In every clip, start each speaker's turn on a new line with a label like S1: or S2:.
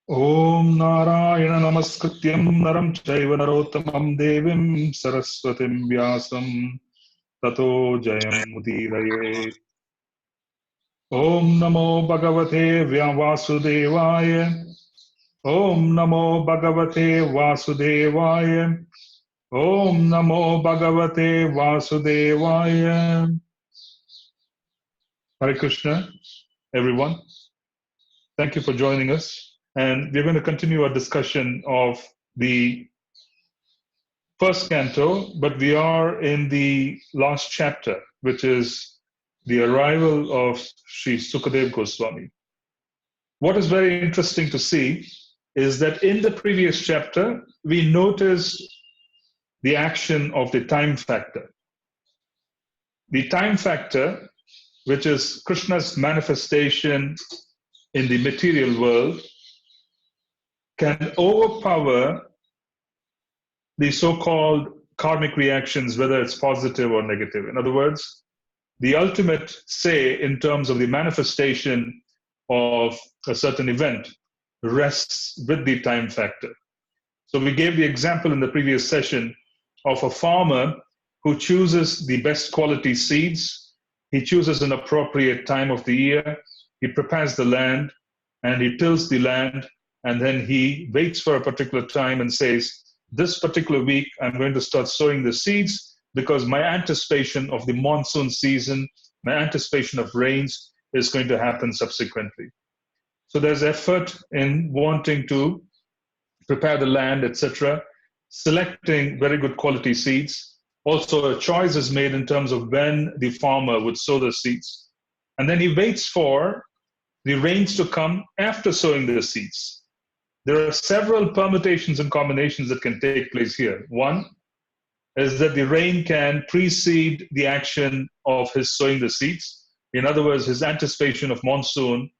S1: Om Narayana Namaskrityam Naram Chaiva Narottamam Devim Saraswatim Vyasam Tato Jayam Mudiraye. Om Namo Bhagavate Vasudevaya. Om Namo Bhagavate Vasudevaya. Om Namo Bhagavate Vasudevaya. Hare Krishna, everyone. Thank you for joining us. And we're going to continue our discussion of the first canto, but we are in the last chapter, which is the arrival of Sri Sukadeva Goswami. What is very interesting to see is that in the previous chapter, we noticed the action of the time factor. The time factor, which is Krishna's manifestation in the material world, can overpower the so-called karmic reactions, whether it's positive or negative. In other words, the ultimate say in terms of the manifestation of a certain event rests with the time factor. So we gave the example in the previous session of a farmer who chooses the best quality seeds. He chooses an appropriate time of the year. He prepares the land and he tills the land, and then he waits for a particular time and says, this particular week, I'm going to start sowing the seeds because my anticipation of the monsoon season, my anticipation of rains is going to happen subsequently. So there's effort in wanting to prepare the land, etc., selecting very good quality seeds. Also, a choice is made in terms of when the farmer would sow the seeds. And then he waits for the rains to come after sowing the seeds. There are several permutations and combinations that can take place here. One is that the rain can precede the action of his sowing the seeds. In other words, his anticipation of monsoon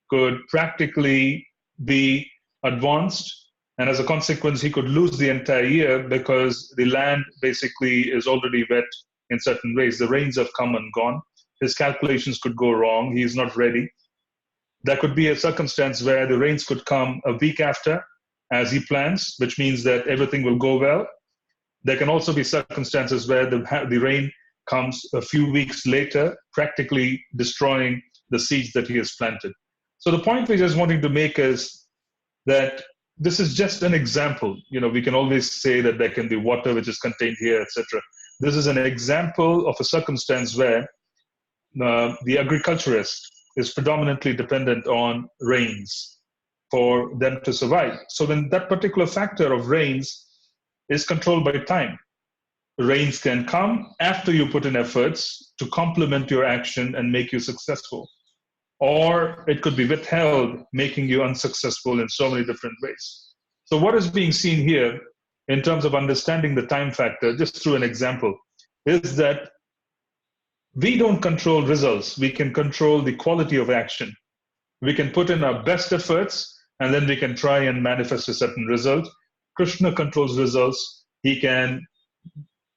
S1: could practically be advanced, and as a consequence, he could lose the entire year because the land basically is already wet in certain ways. The rains have come and gone. His calculations could go wrong. He is not ready. There could be a circumstance where the rains could come a week after, as he plans, which means that everything will go well. There can also be circumstances where the rain comes a few weeks later, practically destroying the seeds that he has planted. So the point we're just wanting to make is that this is just an example. You know, we can always say that there can be water which is contained here, etc. This is an example of a circumstance where the agriculturist is predominantly dependent on rains for them to survive. So then that particular factor of rains is controlled by time. Rains can come after you put in efforts to complement your action and make you successful. Or it could be withheld, making you unsuccessful in so many different ways. So what is being seen here in terms of understanding the time factor, just through an example, is that we don't control results. We can control the quality of action. We can put in our best efforts, and then we can try and manifest a certain result. Krishna controls results. He can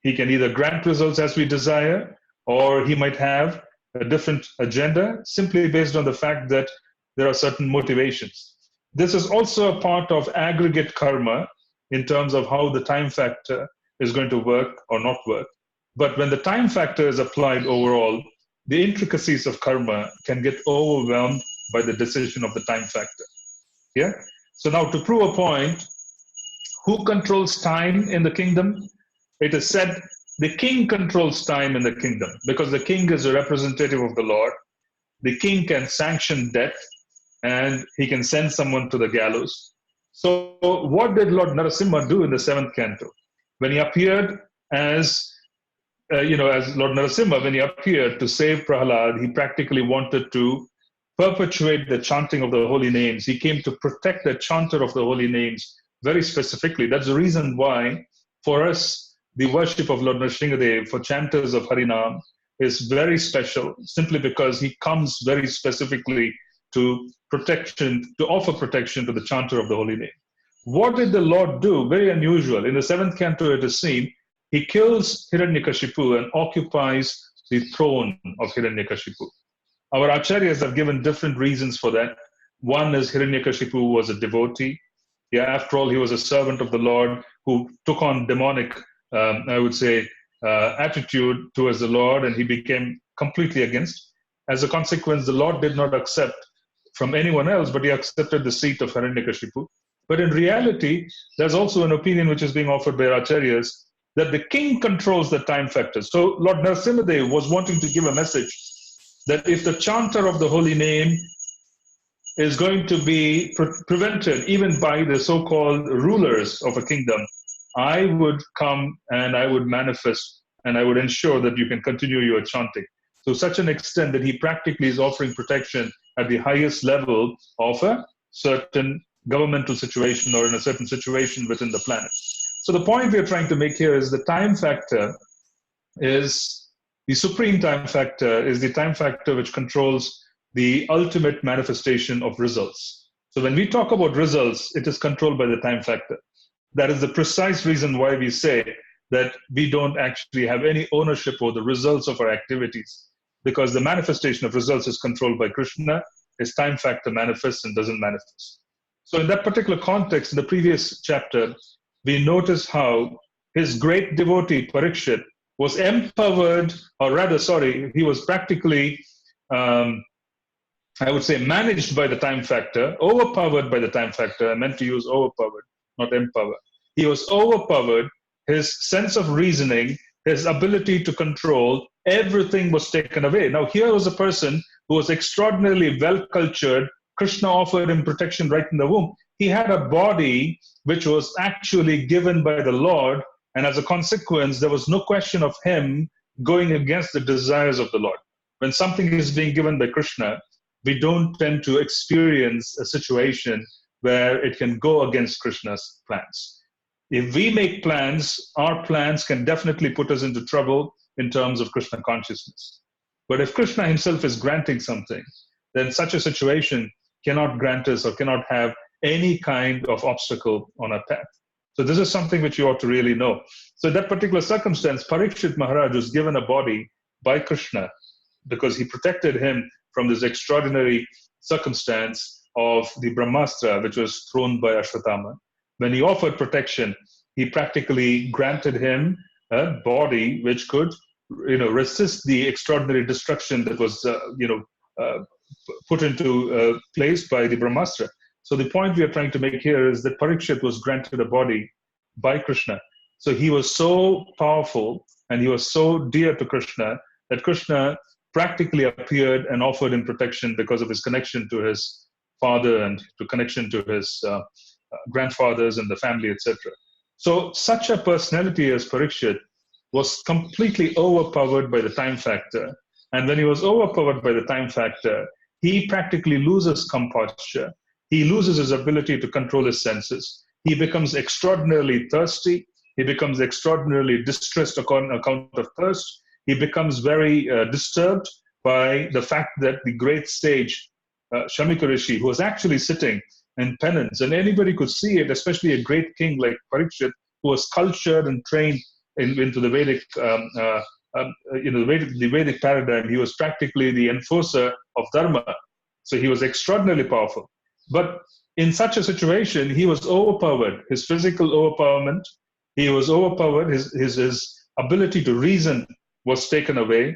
S1: either grant results as we desire, or he might have a different agenda simply based on the fact that there are certain motivations. This is also a part of aggregate karma in terms of how the time factor is going to work or not work. But when the time factor is applied overall, the intricacies of karma can get overwhelmed by the decision of the time factor. Yeah? So now to prove a point, who controls time in the kingdom? It is said the king controls time in the kingdom because the king is a representative of the Lord. The king can sanction death and he can send someone to the gallows. So what did Lord Narasimha do in the 7th canto? When he appeared as Lord Narasimha, when he appeared to save Prahlad, he practically wanted to perpetuate the chanting of the holy names. He came to protect the chanter of the holy names very specifically. That's the reason why, for us, the worship of Lord Nrsimhadev, for chanters of Harinam, is very special, simply because he comes very specifically to offer protection to the chanter of the holy name. What did the Lord do? Very unusual. In the 7th canto, it is seen, he kills Hiranyakashipu and occupies the throne of Hiranyakashipu. Our acharyas have given different reasons for that. One is Hiranyakashipu was a devotee. Yeah, after all, he was a servant of the Lord who took on demonic, I would say, attitude towards the Lord, and he became completely against. As a consequence, the Lord did not accept from anyone else, but he accepted the seat of Hiranyakashipu. But in reality, there's also an opinion which is being offered by Acharyas that the king controls the time factor. So Lord Narasimhadev was wanting to give a message that if the chanter of the holy name is going to be prevented even by the so-called rulers of a kingdom, I would come and I would manifest and I would ensure that you can continue your chanting. To such an extent that he practically is offering protection at the highest level of a certain governmental situation or in a certain situation within the planet. So the point we are trying to make here is the time factor is the supreme time factor, is the time factor which controls the ultimate manifestation of results. So when we talk about results, it is controlled by the time factor. That is the precise reason why we say that we don't actually have any ownership over the results of our activities, because the manifestation of results is controlled by Krishna. His time factor manifests and doesn't manifest. So in that particular context, in the previous chapter, we notice how his great devotee, Parikshit, was empowered, or rather, sorry, he was practically, I would say, managed by the time factor, overpowered by the time factor. I meant to use overpowered, not empowered. He was overpowered. His sense of reasoning, his ability to control, everything was taken away. Now, here was a person who was extraordinarily well-cultured. Krishna offered him protection right in the womb. He had a body which was actually given by the Lord, and as a consequence, there was no question of him going against the desires of the Lord. When something is being given by Krishna, we don't tend to experience a situation where it can go against Krishna's plans. If we make plans, our plans can definitely put us into trouble in terms of Krishna consciousness. But if Krishna himself is granting something, then such a situation cannot grant us or cannot have any kind of obstacle on our path. So this is something which you ought to really know. So in that particular circumstance, Parikshit Maharaj was given a body by Krishna because he protected him from this extraordinary circumstance of the Brahmastra, which was thrown by Ashwatthama. When he offered protection, he practically granted him a body which could, resist the extraordinary destruction that was, put into place by the Brahmastra. So the point we are trying to make here is that Parikshit was granted a body by Krishna. So he was so powerful and he was so dear to Krishna that Krishna practically appeared and offered him protection because of his connection to his father and to connection to his grandfathers and the family, etc. So such a personality as Parikshit was completely overpowered by the time factor. And when he was overpowered by the time factor, he practically loses composure. He loses his ability to control his senses. He becomes extraordinarily thirsty. He becomes extraordinarily distressed on account of thirst. He becomes very disturbed by the fact that the great sage, Shamika Rishi, who was actually sitting in penance, and anybody could see it, especially a great king like Parikshit, who was cultured and trained into the Vedic, the Vedic paradigm. He was practically the enforcer of dharma. So he was extraordinarily powerful. But in such a situation, he was overpowered. His physical overpowerment, he was overpowered. His ability to reason was taken away.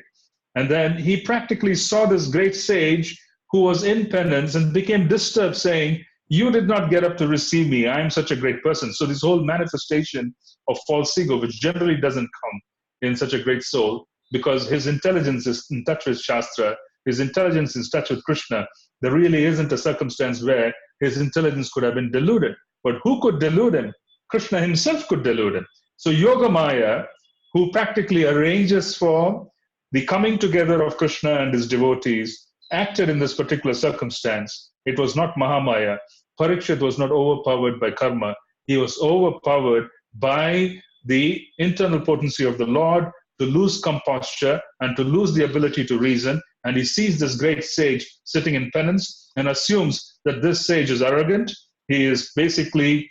S1: And then he practically saw this great sage who was in penance and became disturbed, saying, "You did not get up to receive me. I am such a great person." So this whole manifestation of false ego, which generally doesn't come in such a great soul, because his intelligence is in touch with Shastra, his intelligence is in touch with Krishna, there really isn't a circumstance where his intelligence could have been deluded. But who could delude him? Krishna himself could delude him. So Yogamaya, who practically arranges for the coming together of Krishna and his devotees, acted in this particular circumstance. It was not Mahamaya. Parikshit was not overpowered by karma. He was overpowered by the internal potency of the Lord to lose composure and to lose the ability to reason. And he sees this great sage sitting in penance and assumes that this sage is arrogant. He is basically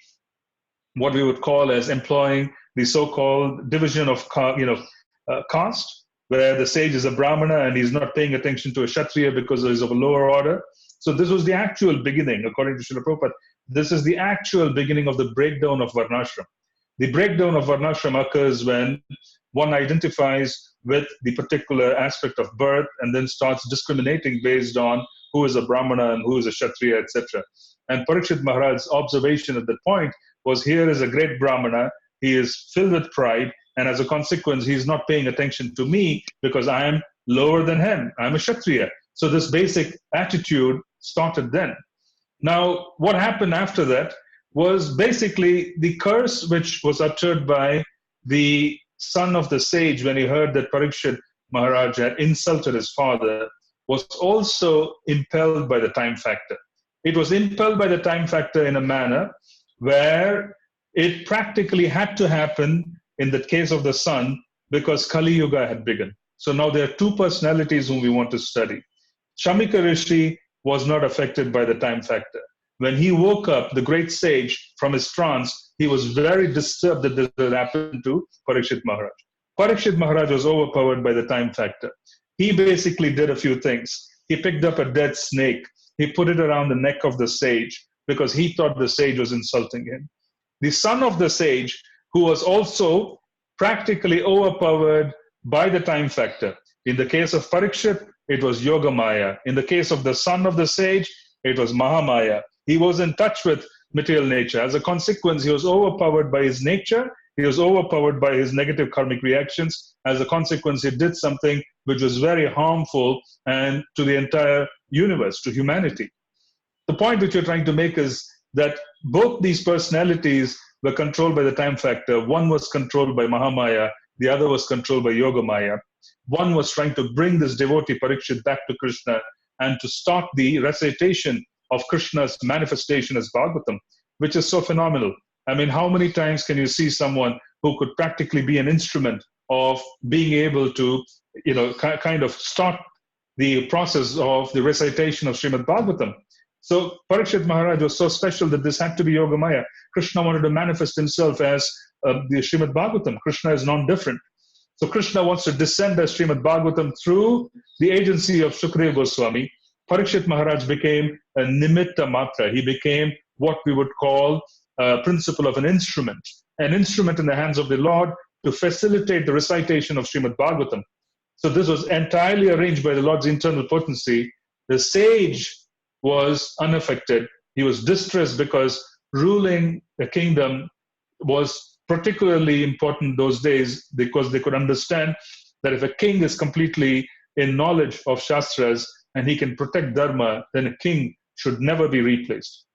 S1: what we would call as employing the so-called division of caste, where the sage is a Brahmana and he's not paying attention to a Kshatriya because he's of a lower order. So this was the actual beginning, according to Srila Prabhupada. This is the actual beginning of the breakdown of Varnashram. The breakdown of Varnashram occurs when one identifies with the particular aspect of birth and then starts discriminating based on who is a Brahmana and who is a Kshatriya, etc. And Parikshit Maharaj's observation at that point was, here is a great Brahmana, he is filled with pride, and as a consequence, he is not paying attention to me because I am lower than him. I'm a Kshatriya. So this basic attitude started then. Now, what happened after that was basically the curse which was uttered by the son of the sage when he heard that Parikshit Maharaj had insulted his father was also impelled by the time factor. It was impelled by the time factor in a manner where it practically had to happen in the case of the son because Kali Yuga had begun. So now there are two personalities whom we want to study. Shamika Rishi was not affected by the time factor. When he woke up, the great sage, from his trance, he was very disturbed that this had happened to Parikshit Maharaj. Parikshit Maharaj was overpowered by the time factor. He basically did a few things. He picked up a dead snake. He put it around the neck of the sage because he thought the sage was insulting him. The son of the sage, who was also practically overpowered by the time factor. In the case of Parikshit, it was Yoga Maya. In the case of the son of the sage, it was Mahamaya. He was in touch with material nature. As a consequence, he was overpowered by his nature. He was overpowered by his negative karmic reactions. As a consequence, he did something which was very harmful and to the entire universe, to humanity. The point which you're trying to make is that both these personalities were controlled by the time factor. One was controlled by Mahamaya, the other was controlled by Yoga Maya. One was trying to bring this devotee Parikshit back to Krishna and to start the recitation of Krishna's manifestation as Bhagavatam, which is so phenomenal. I mean, how many times can you see someone who could practically be an instrument of being able to, kind of start the process of the recitation of Srimad Bhagavatam? So Parikshit Maharaj was so special that this had to be Yoga Maya. Krishna wanted to manifest himself as the Srimad Bhagavatam. Krishna is non-different. So Krishna wants to descend as Srimad Bhagavatam through the agency of Sukadeva Goswami. Parikshit Maharaj became a nimitta matra. He became what we would call a principle of an instrument in the hands of the Lord to facilitate the recitation of Srimad Bhagavatam. So this was entirely arranged by the Lord's internal potency. The sage was unaffected. He was distressed because ruling a kingdom was particularly important those days because they could understand that if a king is completely in knowledge of Shastras and he can protect Dharma, then a king should never be replaced.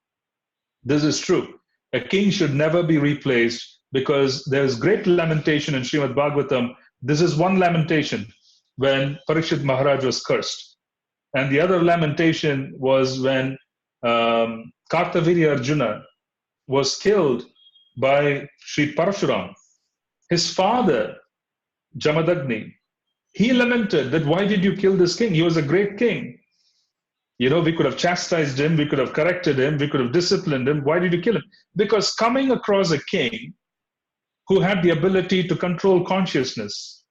S1: This is true. A king should never be replaced because there is great lamentation in Srimad Bhagavatam. This is one lamentation when Parikshit Maharaj was cursed. And the other lamentation was when Kartavirya Arjuna was killed by Sri Parashuram. His father, Jamadagni, he lamented that why did you kill this king? He was a great king. We could have chastised him, we could have corrected him, we could have disciplined him. Why did you kill him? Because coming across a king who had the ability to control consciousness,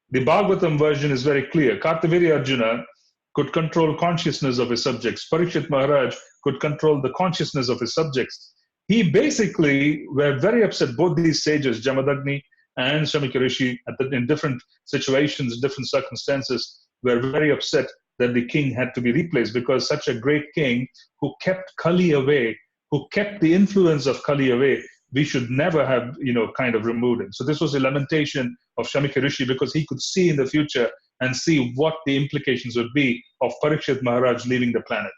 S1: the Bhagavatam version is very clear. Kartavirya Arjuna could control consciousness of his subjects. Parikshit Maharaj could control the consciousness of his subjects. He basically were very upset, both these sages, Jamadagni and Shamika Rishi, in different situations, different circumstances, were very upset that the king had to be replaced because such a great king who kept Kali away, who kept the influence of Kali away, we should never have, kind of removed him. So this was a lamentation of Shamika Rishi because he could see in the future and see what the implications would be of Parikshit Maharaj leaving the planet.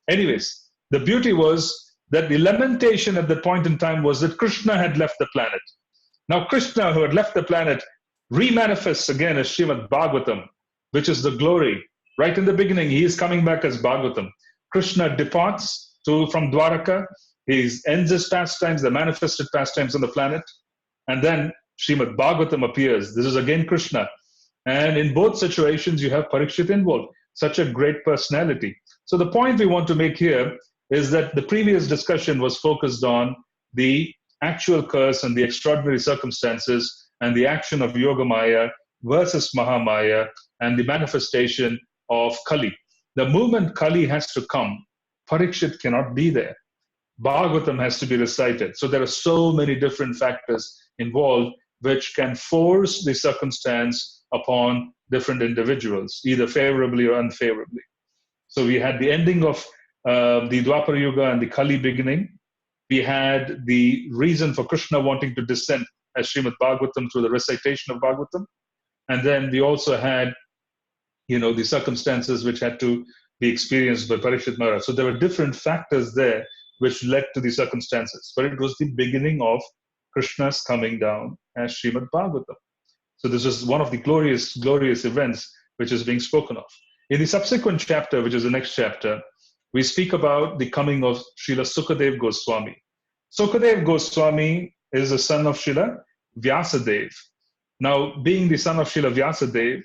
S1: Anyways, the beauty was that the lamentation at that point in time was that Krishna had left the planet. Now Krishna, who had left the planet, remanifests again as Srimad Bhagavatam, which is the glory. Right in the beginning, he is coming back as Bhagavatam. Krishna departs from Dwaraka. He ends his pastimes, the manifested pastimes on the planet. And then Srimad Bhagavatam appears. This is again Krishna. And in both situations, you have Parikshit involved. Such a great personality. So the point we want to make here is that the previous discussion was focused on the actual curse and the extraordinary circumstances and the action of Yoga Maya versus Mahamaya and the manifestation of Kali. The moment Kali has to come, Parikshit cannot be there. Bhagavatam has to be recited. So there are so many different factors involved which can force the circumstance upon different individuals, either favorably or unfavorably. So we had the ending of the Dwapara Yuga and the Kali beginning. We had the reason for Krishna wanting to descend as Srimad Bhagavatam through the recitation of Bhagavatam. And then we also had, the circumstances which had to be experienced by Parikshit Maharaj. So there were different factors there which led to the circumstances. But it was the beginning of Krishna's coming down as Srimad Bhagavatam. So this is one of the glorious, glorious events which is being spoken of. In the subsequent chapter, which is the next chapter, we speak about the coming of Srila Sukadeva Goswami. Sukadeva Goswami is the son of Srila Vyasadeva. Now, being the son of Srila Vyasadeva,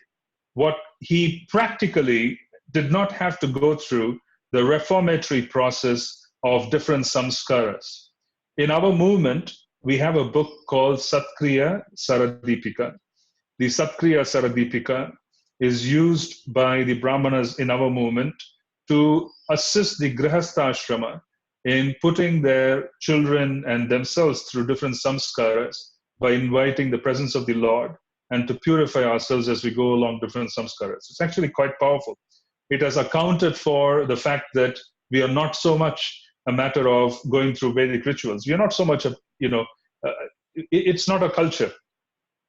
S1: what he practically did not have to go through the reformatory process of different samskaras. In our movement, we have a book called Satkriya Saradipika. The Satkriya Saradipika is used by the Brahmanas in our movement to assist the Grihastha Ashrama in putting their children and themselves through different samskaras by inviting the presence of the Lord and to purify ourselves as we go along different samskaras. It's actually quite powerful. It has accounted for the fact that we are not so much a matter of going through Vedic rituals. We are not so much it's not a culture.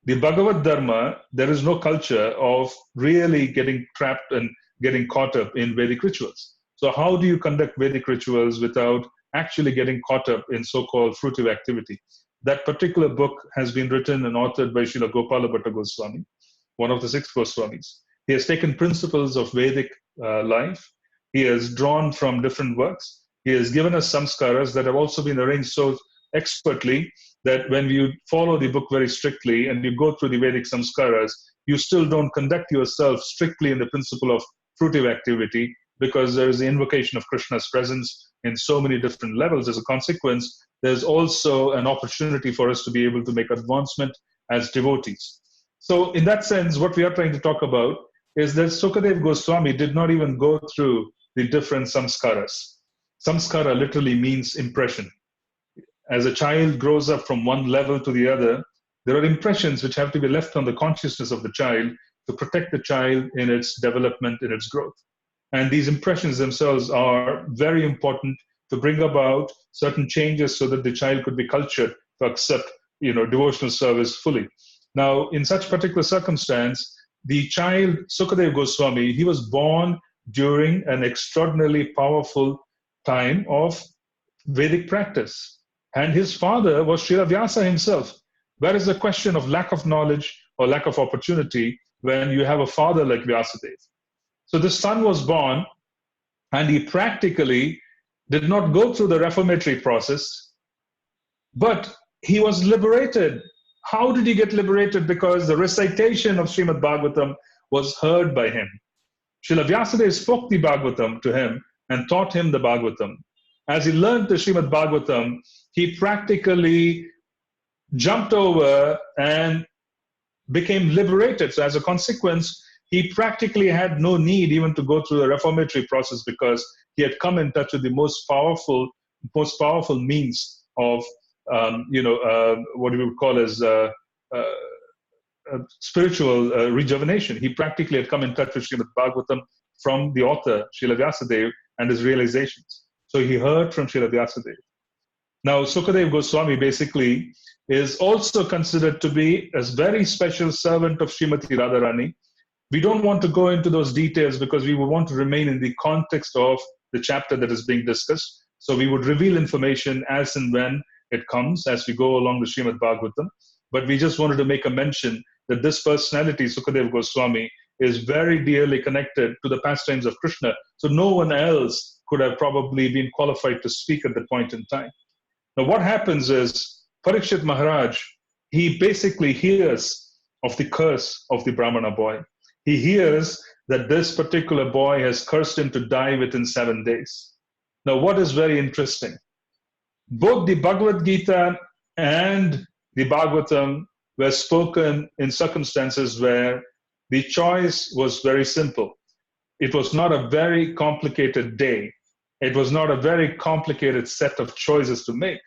S1: The Bhagavad Dharma, there is no culture of really getting trapped and getting caught up in Vedic rituals. So how do you conduct Vedic rituals without actually getting caught up in so-called fruitive activity? That particular book has been written and authored by Srila Gopala Bhatta Goswami, one of the 6 Goswamis. He has taken principles of Vedic life. He has drawn from different works. He has given us samskaras that have also been arranged so expertly that when you follow the book very strictly and you go through the Vedic samskaras, you still don't conduct yourself strictly in the principle of fruitive activity, because there is the invocation of Krishna's presence in so many different levels. As a consequence, there's also an opportunity for us to be able to make advancement as devotees. So in that sense, what we are trying to talk about is that Sukadeva Goswami did not even go through the different samskaras. Samskara literally means impression. As a child grows up from one level to the other, there are impressions which have to be left on the consciousness of the child to protect the child in its development, in its growth. And these impressions themselves are very important to bring about certain changes so that the child could be cultured to accept, devotional service fully. Now, in such particular circumstance, the child, Sukadeva Goswami, he was born during an extraordinarily powerful time of Vedic practice. And his father was Srila Vyasa himself. Where is the question of lack of knowledge or lack of opportunity when you have a father like Vyasadeva? So the son was born, and he practically did not go through the reformatory process, but he was liberated. How did he get liberated? Because the recitation of Srimad Bhagavatam was heard by him. Srila Vyasadeva spoke the Bhagavatam to him and taught him the Bhagavatam. As he learned the Srimad Bhagavatam, he practically jumped over and became liberated. So as a consequence, he practically had no need even to go through the reformatory process, because he had come in touch with the most powerful means of, what we would call as spiritual rejuvenation. He practically had come in touch with Srimad Bhagavatam from the author, Srila Vyasadeva, and his realizations. So he heard from Srila Vyasadeva. Now, Sukadeva Goswami basically is also considered to be a very special servant of Srimati Radharani. We don't want to go into those details because we would want to remain in the context of the chapter that is being discussed. So we would reveal information as and when it comes, as we go along the Srimad Bhagavatam. But we just wanted to make a mention that this personality, Sukadeva Goswami, is very dearly connected to the pastimes of Krishna. So no one else could have probably been qualified to speak at that point in time. Now what happens is, Parikshit Maharaj, he basically hears of the curse of the Brahmana boy. He hears that this particular boy has cursed him to die within 7 days. Now what is very interesting, both the Bhagavad Gita and the Bhagavatam were spoken in circumstances where the choice was very simple. It was not a very complicated day. It was not a very complicated set of choices to make.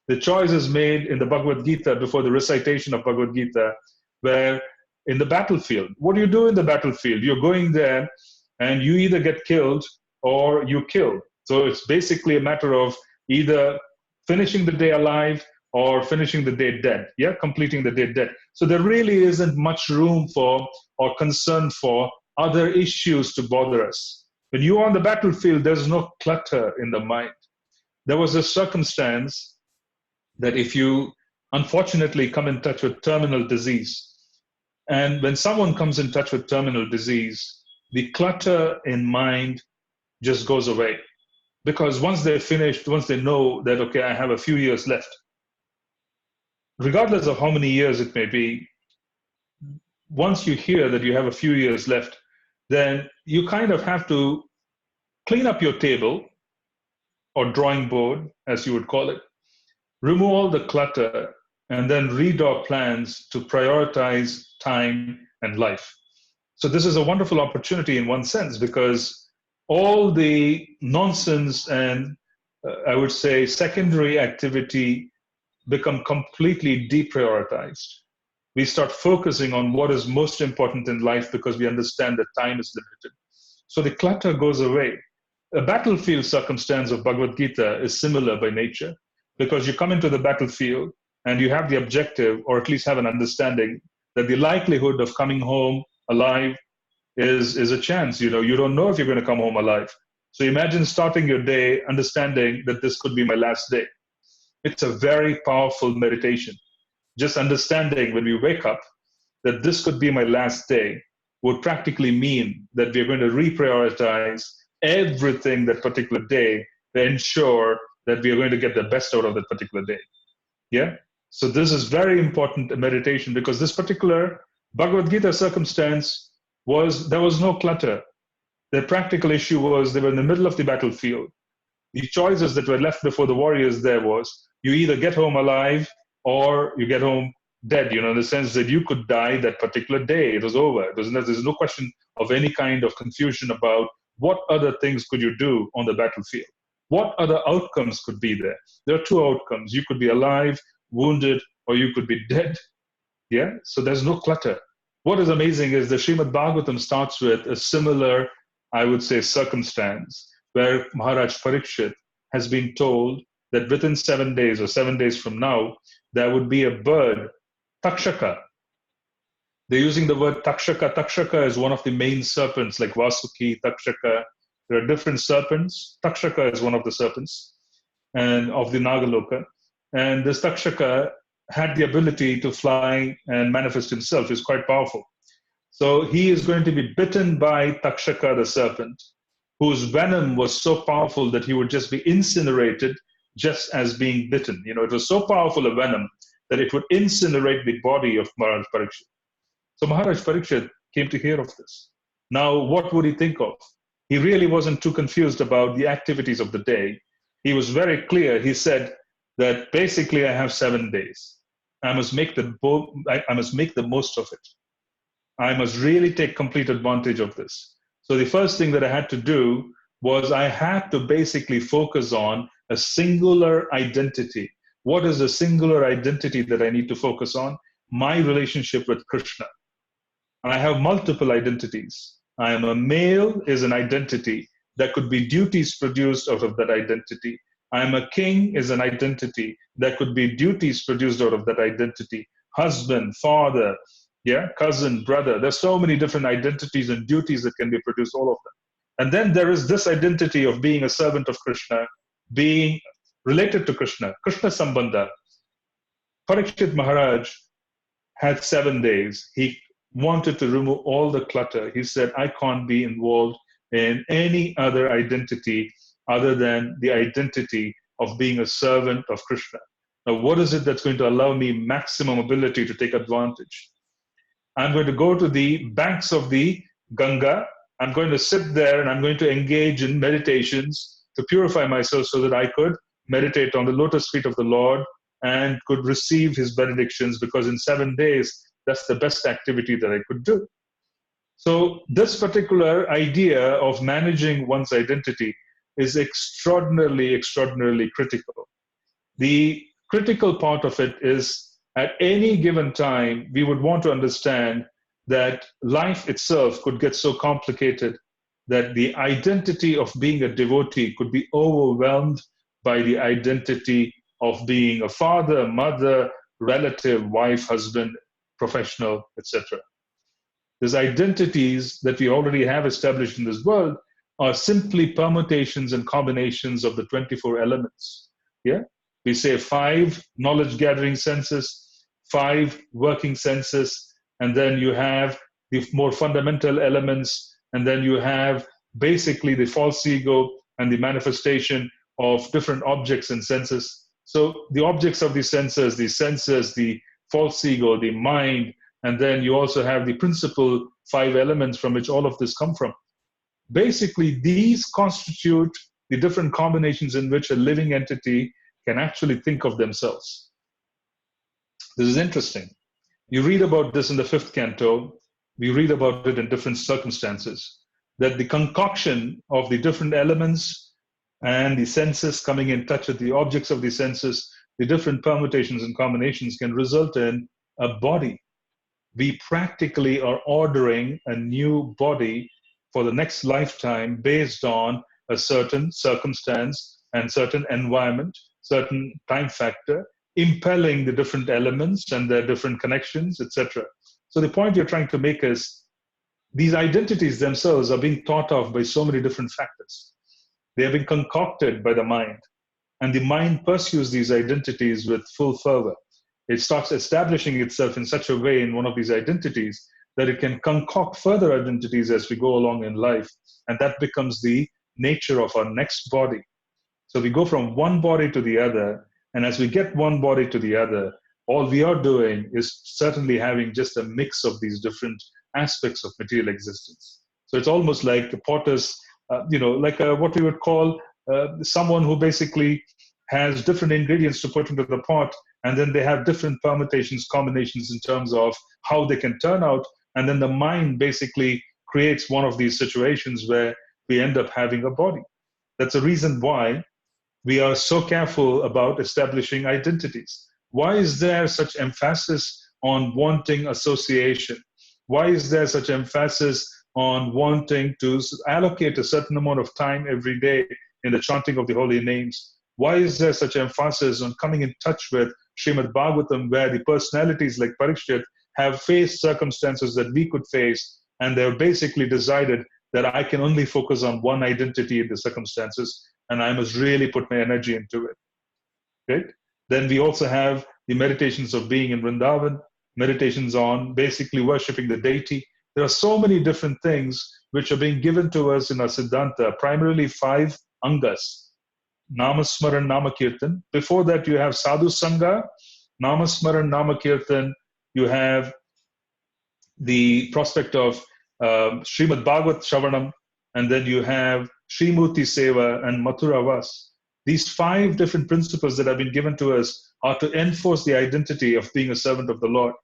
S1: The choices made in the Bhagavad Gita before the recitation of Bhagavad Gita were in the battlefield. What do you do in the battlefield? You're going there and you either get killed or you kill. So it's basically a matter of either finishing the day alive or finishing the day dead, yeah, completing the day dead. So there really isn't much room for or concern for other issues to bother us. When you are on the battlefield, there's no clutter in the mind. There was a circumstance that if you unfortunately come in touch with terminal disease, and when someone comes in touch with terminal disease, the clutter in mind just goes away. Because once they're finished, once they know that, okay, I have a few years left, regardless of how many years it may be, once you hear that you have a few years left, then you kind of have to clean up your table or drawing board, as you would call it, remove all the clutter, and then redraw plans to prioritize time and life. So this is a wonderful opportunity in one sense, because all the nonsense and I would say secondary activity become completely deprioritized. We start focusing on what is most important in life because we understand that time is limited. So the clutter goes away. A battlefield circumstance of Bhagavad Gita is similar by nature, because you come into the battlefield and you have the objective, or at least have an understanding, that the likelihood of coming home alive is a chance. You don't know if you're going to come home alive. So imagine starting your day understanding that this could be my last day. It's a very powerful meditation. Just understanding when we wake up that this could be my last day would practically mean that we're going to reprioritize everything that particular day to ensure that we are going to get the best out of that particular day. Yeah? So this is very important meditation, because this particular Bhagavad Gita circumstance there was no clutter. The practical issue was they were in the middle of the battlefield. The choices that were left before the warriors there was, you either get home alive or you get home dead, in the sense that you could die that particular day. It was over. There's no question of any kind of confusion about what other things could you do on the battlefield. What other outcomes could be there? There are two outcomes. You could be alive, wounded, or you could be dead. Yeah? So there's no clutter. What is amazing is the Srimad Bhagavatam starts with a similar, I would say, circumstance where Maharaj Parikshit has been told that within 7 days or 7 days from now, there would be a bird, Takshaka. They're using the word Takshaka. Takshaka is one of the main serpents, like Vasuki, Takshaka. There are different serpents. Takshaka is one of the serpents and of the Nagaloka. And this Takshaka had the ability to fly and manifest himself. He's quite powerful. So he is going to be bitten by Takshaka, the serpent, whose venom was so powerful that he would just be incinerated just as being bitten. It was so powerful a venom that it would incinerate the body of Maharaj Parikshit. So Maharaj Parikshit came to hear of this. Now, what would he think of? He really wasn't too confused about the activities of the day. He was very clear. He said that basically I have 7 days. I must make the most of it. I must really take complete advantage of this. So the first thing that I had to do was I had to basically focus on a singular identity. What is the singular identity that I need to focus on? My relationship with Krishna. I have multiple identities. I am a male is an identity. There could be duties produced out of that identity. I am a king is an identity. There could be duties produced out of that identity. Husband, father, cousin, brother. There's so many different identities and duties that can be produced, all of them. And then there is this identity of being a servant of Krishna, being related to Krishna, Krishna Sambandha. Parikshit Maharaj had 7 days. He wanted to remove all the clutter. He said, I can't be involved in any other identity other than the identity of being a servant of Krishna. Now, what is it that's going to allow me maximum ability to take advantage? I'm going to go to the banks of the Ganga. I'm going to sit there and I'm going to engage in meditations to purify myself so that I could meditate on the lotus feet of the Lord and could receive his benedictions, because in 7 days, that's the best activity that I could do. So this particular idea of managing one's identity is extraordinarily critical. The critical part of it is at any given time, we would want to understand that life itself could get so complicated that the identity of being a devotee could be overwhelmed by the identity of being a father, mother, relative, wife, husband, professional, etc. These identities that we already have established in this world are simply permutations and combinations of the 24 elements. Yeah? We say 5 knowledge gathering senses, 5 working senses, and then you have the more fundamental elements, and then you have basically the false ego and the manifestation of different objects and senses. So the objects of the senses, the false ego, the mind, and then you also have the principal 5 elements from which all of this come from. Basically, these constitute the different combinations in which a living entity can actually think of themselves. This is interesting. You read about this in the 5th canto. We read about it in different circumstances, that the concoction of the different elements and the senses coming in touch with the objects of the senses, the different permutations and combinations can result in a body. We practically are ordering a new body for the next lifetime based on a certain circumstance and certain environment, certain time factor, impelling the different elements and their different connections, etc. So the point you're trying to make is these identities themselves are being thought of by so many different factors. They have been concocted by the mind, and the mind pursues these identities with full fervor. It starts establishing itself in such a way in one of these identities that it can concoct further identities as we go along in life, and that becomes the nature of our next body. So we go from one body to the other, and as we get one body to the other, all we are doing is certainly having just a mix of these different aspects of material existence. So it's almost like the potter's, what we would call someone who basically has different ingredients to put into the pot, and then they have different permutations, combinations in terms of how they can turn out, and then the mind basically creates one of these situations where we end up having a body. That's a reason why we are so careful about establishing identities. Why is there such emphasis on wanting association? Why is there such emphasis on wanting to allocate a certain amount of time every day in the chanting of the holy names? Why is there such emphasis on coming in touch with Srimad Bhagavatam, where the personalities like Parikshit have faced circumstances that we could face, and they've basically decided that I can only focus on one identity in the circumstances, and I must really put my energy into it. Right? Then we also have the meditations of being in Vrindavan, meditations on basically worshipping the deity. There are so many different things which are being given to us in our Siddhanta, primarily 5 angas. Namasmaran, Namakirtan. Before that, you have Sadhu Sangha, Namasmaran, Namakirtan. You have the prospect of Srimad Bhagavat Shravanam, and then you have Srimurti Seva and Mathura Vas. These 5 different principles that have been given to us are to enforce the identity of being a servant of the Lord.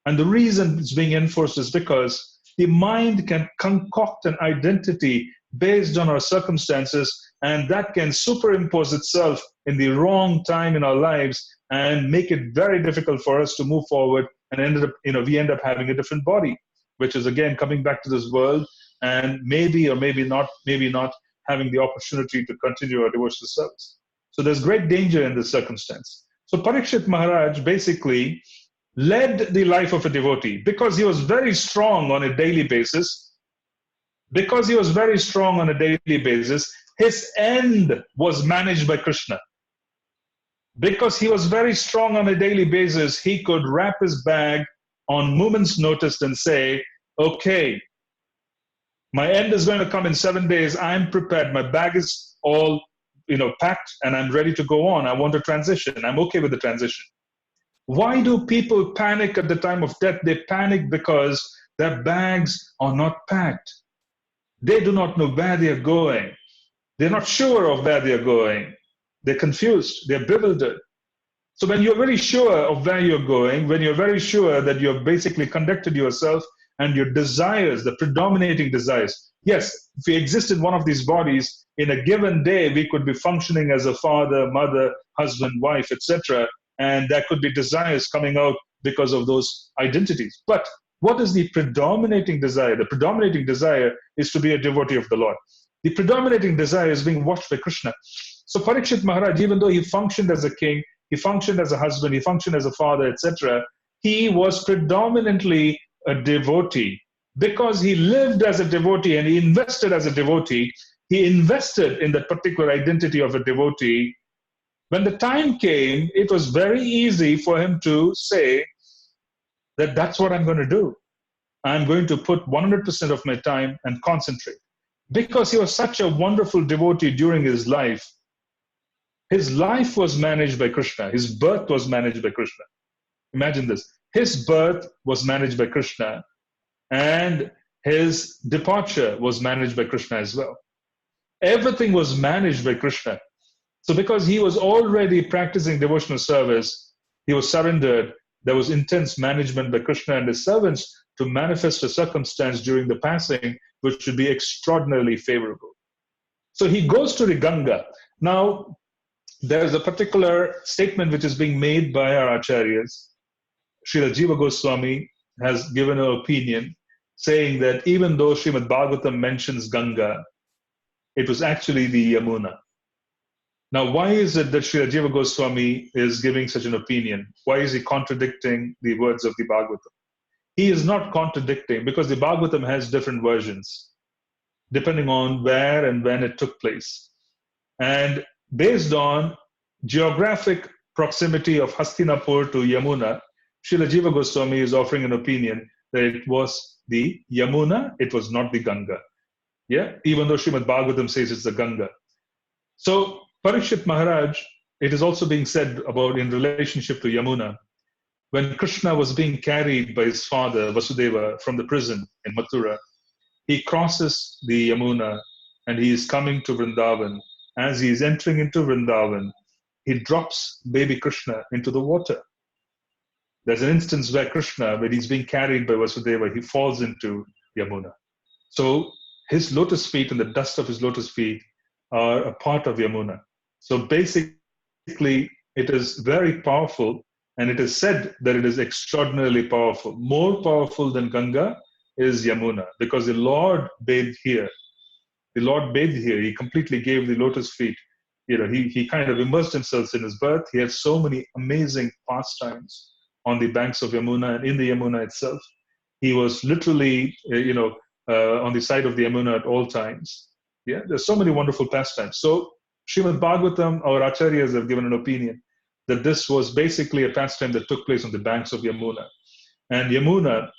S1: And the reason it's being enforced is because the mind can concoct an identity based on our circumstances, and that can superimpose itself in the wrong time in our lives and make it very difficult for us to move forward, and we end up having a different body, which is again coming back to this world and maybe or maybe not having the opportunity to continue our devotional service. So there's great danger in this circumstance. So Parikshit Maharaj basically led the life of a devotee because he was very strong on a daily basis. Because he was very strong on a daily basis, his end was managed by Krishna. Because he was very strong on a daily basis, he could wrap his bag on moment's notice and say, okay, my end is going to come in 7 days. I'm prepared. My bag is all packed and I'm ready to go on. I want to transition. I'm okay with the transition. Why do people panic at the time of death? They panic because their bags are not packed. They do not know where they are going. They're not sure of where they are going. They're confused. They're bewildered. So when you're very sure of where you're going, when you're very sure that you've basically conducted yourself and your desires, the predominating desires. Yes, if we exist in one of these bodies, in a given day, we could be functioning as a father, mother, husband, wife, etc. And there could be desires coming out because of those identities. But what is the predominating desire? The predominating desire is to be a devotee of the Lord. The predominating desire is being watched by Krishna. So Parikshit Maharaj, even though he functioned as a king, he functioned as a husband, he functioned as a father, etc., he was predominantly a devotee. Because he lived as a devotee and he invested as a devotee, he invested in that particular identity of a devotee. When the time came, it was very easy for him to say that that's what I'm going to do. I'm going to put 100% of my time and concentrate. Because he was such a wonderful devotee during his life was managed by Krishna. His birth was managed by Krishna. Imagine this. His birth was managed by Krishna, and his departure was managed by Krishna as well. Everything was managed by Krishna. So because he was already practicing devotional service, he was surrendered. There was intense management by Krishna and his servants to manifest a circumstance during the passing which should be extraordinarily favorable. So he goes to the Ganga. Now, there's a particular statement which is being made by our acharyas. Srila Jiva Goswami has given an opinion saying that even though Srimad Bhagavatam mentions Ganga, it was actually the Yamuna. Now, why is it that Srila Jiva Goswami is giving such an opinion? Why is he contradicting the words of the Bhagavatam? He is not contradicting because the Bhagavatam has different versions depending on where and when it took place. And based on geographic proximity of Hastinapur to Yamuna, Srila Jiva Goswami is offering an opinion that it was the Yamuna, it was not the Ganga. Yeah, even though Srimad Bhagavatam says it's the Ganga. So Parikshit Maharaj, it is also being said about in relationship to Yamuna. When Krishna was being carried by his father Vasudeva from the prison in Mathura, he crosses the Yamuna and he is coming to Vrindavan. As he is entering into Vrindavan, he drops baby Krishna into the water. There's an instance where Krishna, when he's being carried by Vasudeva, he falls into Yamuna. So his lotus feet and the dust of his lotus feet are a part of Yamuna. So basically, it is very powerful, and it is said that it is extraordinarily powerful. More powerful than Ganga is Yamuna, because the Lord bathed here. The Lord bathed here. He completely gave the lotus feet. He kind of immersed himself in his birth. He had so many amazing pastimes on the banks of Yamuna and in the Yamuna itself. He was literally, on the side of the Yamuna at all times. Yeah, there's so many wonderful pastimes. So Srimad Bhagavatam, our acharyas have given an opinion that this was basically a pastime that took place on the banks of Yamuna. And Yamuna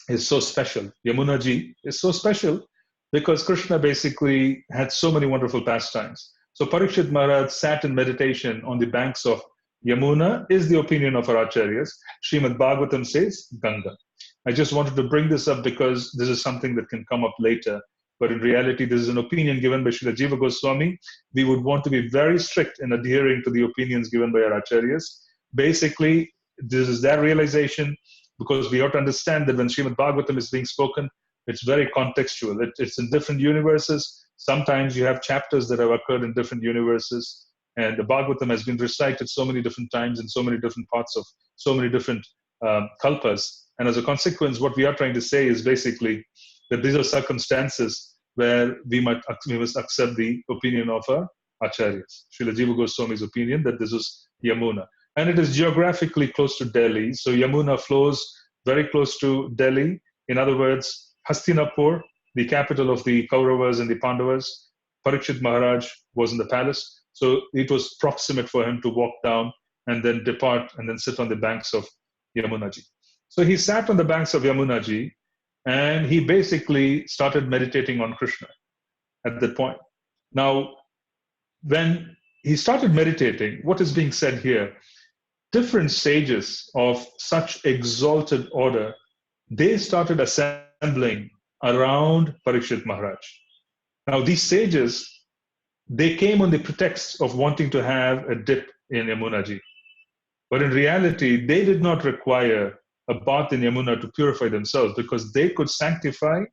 S1: is so special. Yamuna ji is so special because Krishna basically had so many wonderful pastimes. So Parikshit Maharaj sat in meditation on the banks of Yamuna is the opinion of our acharyas. Srimad Bhagavatam says Ganga. I just wanted to bring this up because this is something that can come up later. But in reality, this is an opinion given by Srila Jiva Goswami. We would want to be very strict in adhering to the opinions given by our acharyas. Basically, this is their realization, because we ought to understand that when Srimad Bhagavatam is being spoken, it's very contextual. It's in different universes. Sometimes you have chapters that have occurred in different universes. And the Bhagavatam has been recited so many different times in so many different parts of so many different kalpas. And as a consequence, what we are trying to say is basically that these are circumstances where we must accept the opinion of our acharyas. Srila Jiva Goswami's opinion that this is Yamuna. And it is geographically close to Delhi. So Yamuna flows very close to Delhi. In other words, Hastinapur, the capital of the Kauravas and the Pandavas, Parikshit Maharaj was in the palace. So it was proximate for him to walk down and then depart and then sit on the banks of Yamunaji. So he sat on the banks of Yamunaji and he basically started meditating on Krishna at that point. Now, when he started meditating, what is being said here? Different sages of such exalted order, they started assembling around Parikshit Maharaj. Now, these sages, they came on the pretext of wanting to have a dip in Yamunaji. But in reality, they did not require a bath in Yamuna to purify themselves, because they could sanctify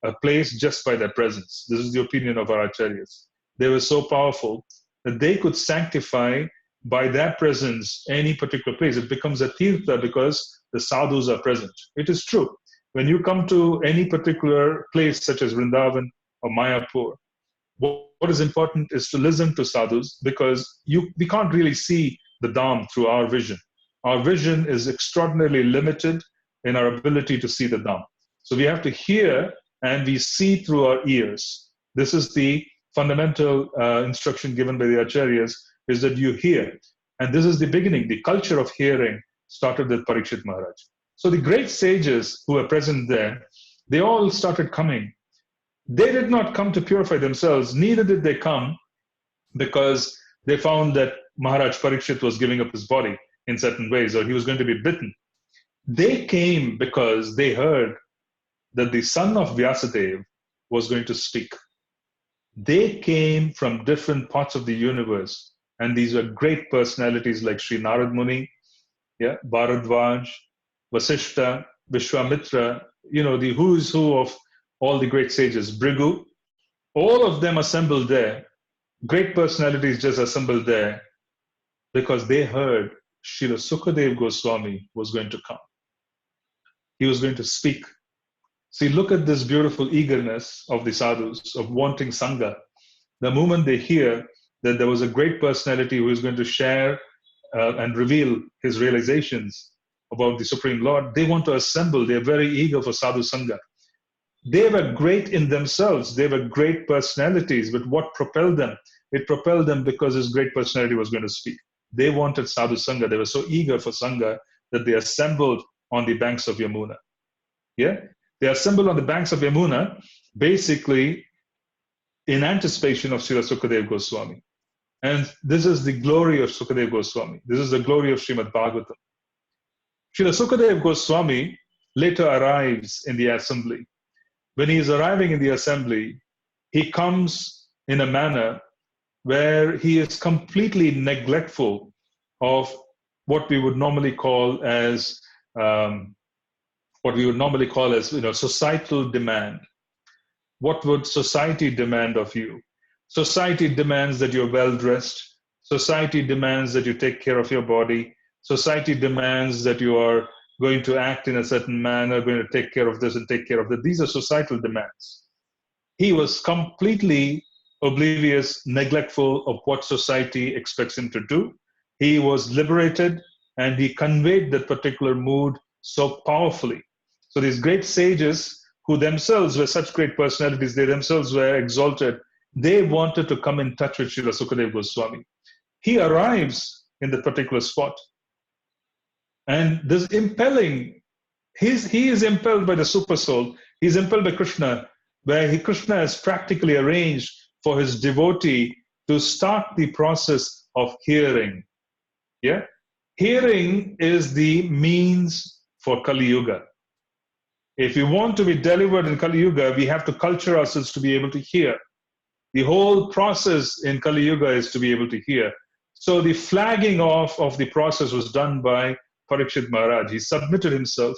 S1: a place just by their presence. This is the opinion of our acharyas. They were so powerful that they could sanctify by their presence any particular place. It becomes a tirtha because the sadhus are present. It is true. When you come to any particular place such as Vrindavan or Mayapur, what is important is to listen to sadhus, because we can't really see the Dham through our vision. Our vision is extraordinarily limited in our ability to see the Dham. So we have to hear, and we see through our ears. This is the fundamental instruction given by the acharyas, is that you hear. And this is the beginning. The culture of hearing started with Parikshit Maharaj. So the great sages who were present there, they all started coming. They did not come to purify themselves, neither did they come because they found that Maharaj Parikshit was giving up his body in certain ways, or he was going to be bitten. They came because they heard that the son of Vyasadeva was going to speak. They came from different parts of the universe, and these were great personalities like Sri Narad Muni, Bharadvaj, Vasishta, Vishwamitra, the who's who of all the great sages, Bhrigu, all of them assembled there. Great personalities just assembled there because they heard Srila Sukadeva Goswami was going to come. He was going to speak. See, look at this beautiful eagerness of the sadhus, of wanting Sangha. The moment they hear that there was a great personality who is going to share and reveal his realizations about the Supreme Lord, they want to assemble. They're very eager for sadhu Sangha. They were great in themselves. They were great personalities. But what propelled them? It propelled them because his great personality was going to speak. They wanted sadhu Sangha. They were so eager for Sangha that they assembled on the banks of Yamuna. They assembled on the banks of Yamuna, basically in anticipation of Srila Sukadeva Goswami. And this is the glory of Sukadeva Goswami. This is the glory of Srimad Bhagavatam. Srila Sukadeva Goswami later arrives in the assembly. When he is arriving in the assembly, he comes in a manner where he is completely neglectful of what we would normally call as societal demand. What would society demand of you? Society demands that you're well dressed. Society demands that you take care of your body. Society demands that you are going to act in a certain manner, going to take care of this and take care of that. These are societal demands. He was completely oblivious, neglectful of what society expects him to do. He was liberated, and he conveyed that particular mood so powerfully. So these great sages, who themselves were such great personalities, they themselves were exalted, they wanted to come in touch with Srila Sukadeva Goswami. He arrives in that particular spot. And this impelling, he is impelled by the super soul. He's impelled by Krishna, where Krishna has practically arranged for his devotee to start the process of hearing. Hearing is the means for Kali Yuga. If we want to be delivered in Kali Yuga, we have to culture ourselves to be able to hear. The whole process in Kali Yuga is to be able to hear. So the flagging off of the process was done by Parikshit Maharaj. He submitted himself.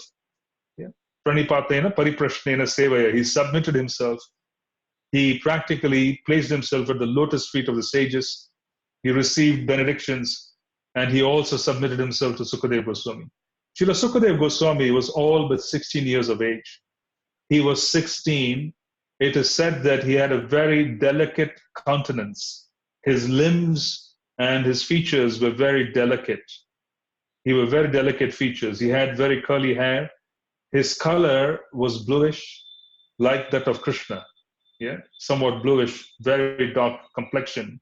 S1: Pranipatena pariprashnena sevaya. He submitted himself. He practically placed himself at the lotus feet of the sages. He received benedictions, and he also submitted himself to Sukadeva Goswami. Srila Sukadeva Goswami was all but 16 years of age. He was 16. It is said that he had a very delicate countenance. His limbs and his features were very delicate. He were very delicate features. He had very curly hair. His color was bluish, like that of Krishna. Somewhat bluish, very dark complexion.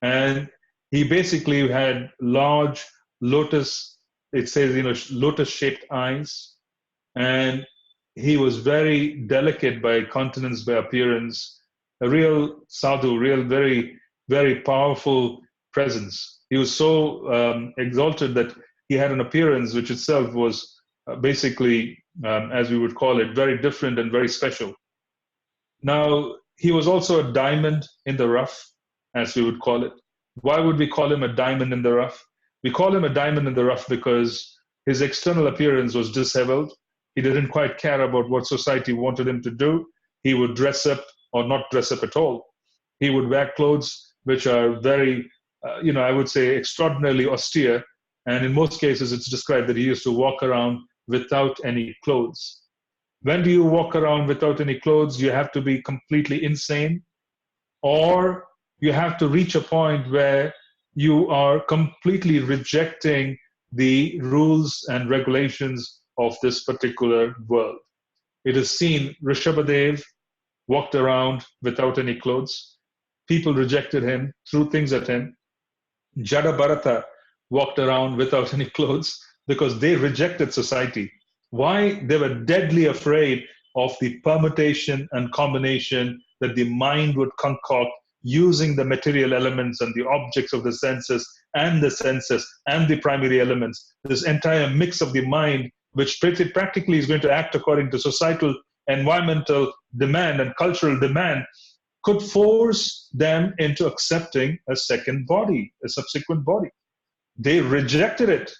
S1: And he basically had large lotus, it says, lotus-shaped eyes. And he was very delicate by countenance, by appearance, a real sadhu, real very, very powerful presence. He was so exalted that he had an appearance which itself was basically, as we would call it, very different and very special. Now, he was also a diamond in the rough, as we would call it. Why would we call him a diamond in the rough? We call him a diamond in the rough because His external appearance was disheveled. He didn't quite care about what society wanted him to do. He would dress up or not dress up at all. He would wear clothes which are very, I would say extraordinarily austere. And in most cases, it's described that he used to walk around without any clothes. When do you walk around without any clothes? You have to be completely insane, or you have to reach a point where you are completely rejecting the rules and regulations of this particular world. It is seen Rishabhadev walked around without any clothes. People rejected him, threw things at him. Jada Bharata walked around without any clothes because they rejected society. Why? They were deadly afraid of the permutation and combination that the mind would concoct using the material elements and the objects of the senses and the primary elements. This entire mix of the mind, which practically is going to act according to societal, environmental demand and cultural demand, could force them into accepting a second body, a subsequent body. They rejected it.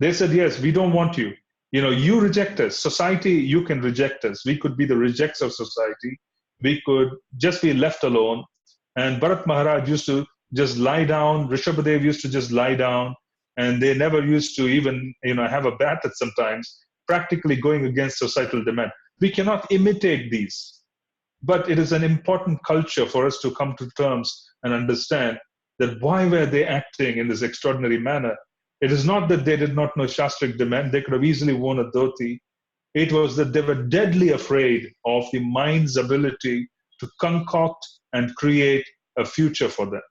S1: They said, yes, we don't want you. You reject us. Society, you can reject us. We could be the rejects of society. We could just be left alone. And Bharat Maharaj used to just lie down. Rishabhadev used to just lie down. And they never used to even, have a bath at sometimes, practically going against societal demand. We cannot imitate these. But it is an important culture for us to come to terms and understand that why were they acting in this extraordinary manner? It is not that they did not know Shastric demand. They could have easily worn a dhoti. It was that they were deadly afraid of the mind's ability to concoct and create a future for them,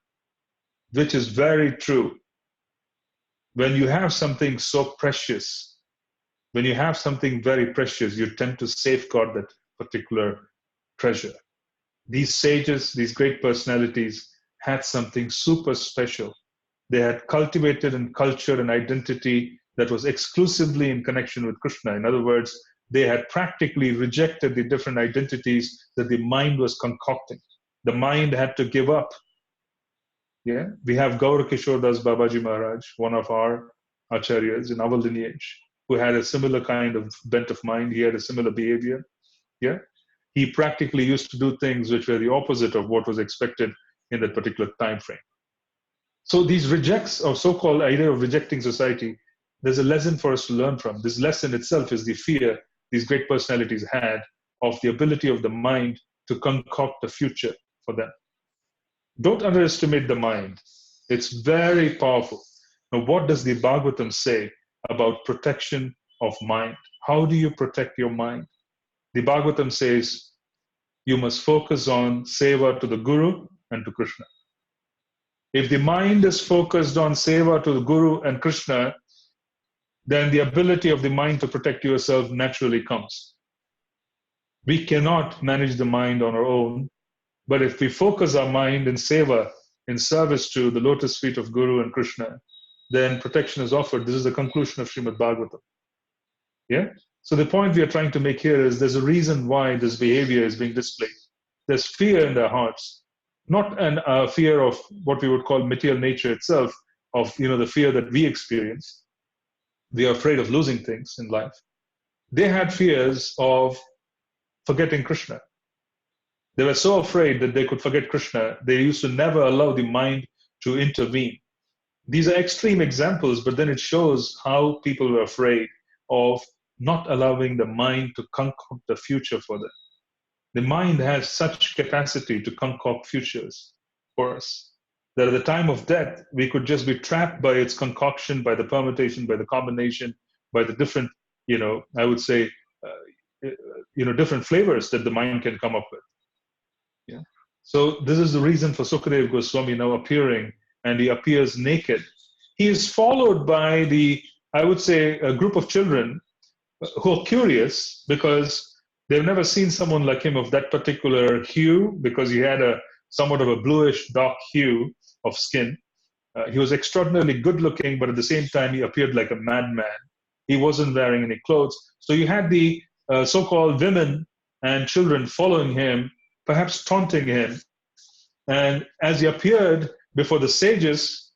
S1: which is very true. When you have something so precious, when you have something very precious, you tend to safeguard that particular treasure. These sages, these great personalities, had something super special. They had cultivated and culture and identity that was exclusively in connection with Krishna. In other words, they had practically rejected the different identities that the mind was concocting. The mind had to give up. Yeah, we have Gaura Kishore Das Babaji Maharaj, one of our acharyas in our lineage, who had a similar kind of bent of mind. He had a similar behavior. Yeah, he practically used to do things which were the opposite of what was expected in that particular time frame. So these rejects, or so-called idea of rejecting society, there's a lesson for us to learn from. This lesson itself is the fear these great personalities had of the ability of the mind to concoct a future for them. Don't underestimate the mind. It's very powerful. Now, what does the Bhagavatam say about protection of mind? How do you protect your mind? The Bhagavatam says you must focus on seva to the Guru and to Krishna. If the mind is focused on seva to the Guru and Krishna, then the ability of the mind to protect yourself naturally comes. We cannot manage the mind on our own, but if we focus our mind in seva, in service to the lotus feet of Guru and Krishna, then protection is offered. This is the conclusion of Srimad Bhagavatam. Yeah? So the point we are trying to make here is there's a reason why this behavior is being displayed. There's fear in their hearts, not a fear of what we would call material nature itself, of the fear that we experience. We are afraid of losing things in life. They had fears of forgetting Krishna. They were so afraid that they could forget Krishna, they used to never allow the mind to intervene. These are extreme examples, but then it shows how people were afraid of not allowing the mind to concoct the future for them. The mind has such capacity to concoct futures for us that at the time of death, we could just be trapped by its concoction, by the permutation, by the combination, by the different, I would say, different flavors that the mind can come up with. Yeah. So this is the reason for Sukadeva Goswami now appearing, and he appears naked. He is followed by I would say, a group of children who are curious because they've never seen someone like him of that particular hue, because he had somewhat of a bluish dark hue of skin. He was extraordinarily good looking, but at the same time, he appeared like a madman. He wasn't wearing any clothes. So you had the so-called women and children following him, perhaps taunting him. And as he appeared before the sages,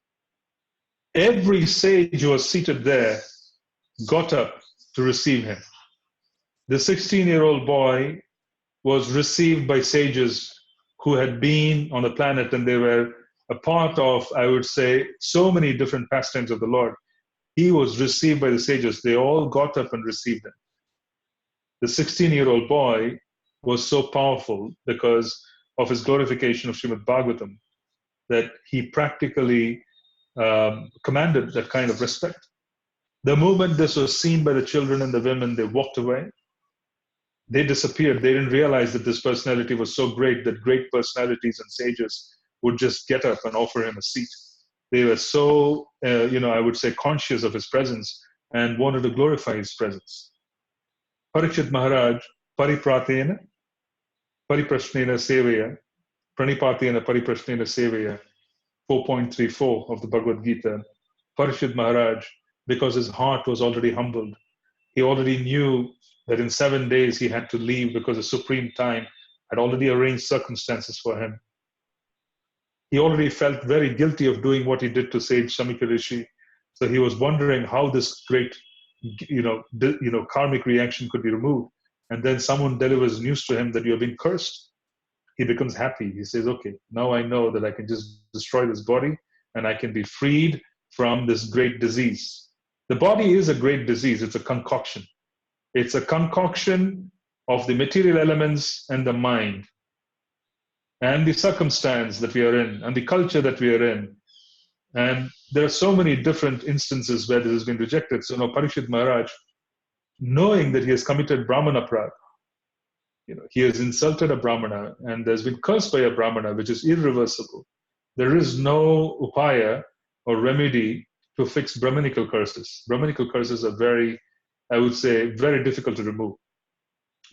S1: every sage who was seated there got up to receive him. The 16-year-old boy was received by sages who had been on the planet, and they were a part of, I would say, so many different pastimes of the Lord. He was received by the sages. They all got up and received him. The 16-year-old boy was so powerful because of his glorification of Srimad Bhagavatam that he practically commanded that kind of respect. The moment this was seen by the children and the women, they walked away. They disappeared. They didn't realize that this personality was so great that great personalities and sages would just get up and offer him a seat. They were so, I would say, conscious of his presence and wanted to glorify his presence. Parikshit Maharaj, paripratena, pariprashnena sevaya, pranipatena pariprashnena sevaya, 4.34 of the Bhagavad Gita. Parikshit Maharaj, because his heart was already humbled, he already knew that in 7 days he had to leave because the supreme time had already arranged circumstances for him. He already felt very guilty of doing what he did to sage Samika Rishi. So he was wondering how this great, karmic reaction could be removed. And then someone delivers news to him that you have been cursed. He becomes happy. He says, okay, now I know that I can just destroy this body and I can be freed from this great disease. The body is a great disease. It's a concoction. It's a concoction of the material elements and the mind and the circumstance that we are in and the culture that we are in. And there are so many different instances where this has been rejected. So now Parikshit Maharaj, knowing that he has committed Brahmana Prad, he has insulted a Brahmana and there's been cursed by a Brahmana, which is irreversible. There is no upaya or remedy to fix Brahmanical curses. Brahmanical curses are very, I would say, very difficult to remove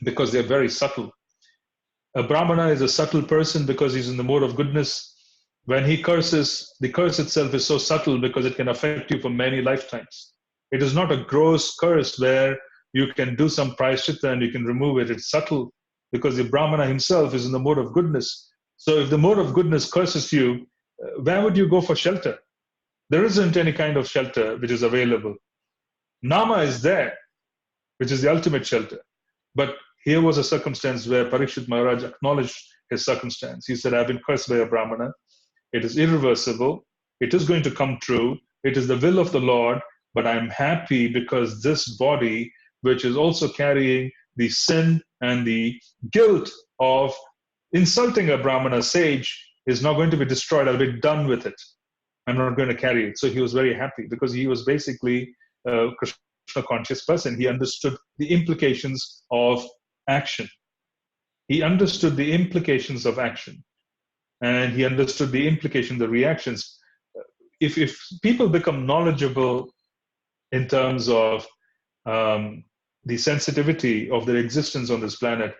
S1: because they're very subtle. A Brahmana is a subtle person because he's in the mode of goodness. When he curses, the curse itself is so subtle because it can affect you for many lifetimes. It is not a gross curse where you can do some prayaschitta and you can remove it. It's subtle because the Brahmana himself is in the mode of goodness. So if the mode of goodness curses you, where would you go for shelter? There isn't any kind of shelter which is available. Nama is there, which is the ultimate shelter. But here was a circumstance where Parikshit Maharaj acknowledged his circumstance. He said, I've been cursed by a Brahmana. It is irreversible. It is going to come true. It is the will of the Lord. But I'm happy because this body, which is also carrying the sin and the guilt of insulting a Brahmana sage, is not going to be destroyed. I'll be done with it. I'm not going to carry it. So he was very happy because he was basically a Krishna conscious person. He understood the implications of action. He understood the implications of action. And he understood the implications, the reactions. If people become knowledgeable in terms of the sensitivity of their existence on this planet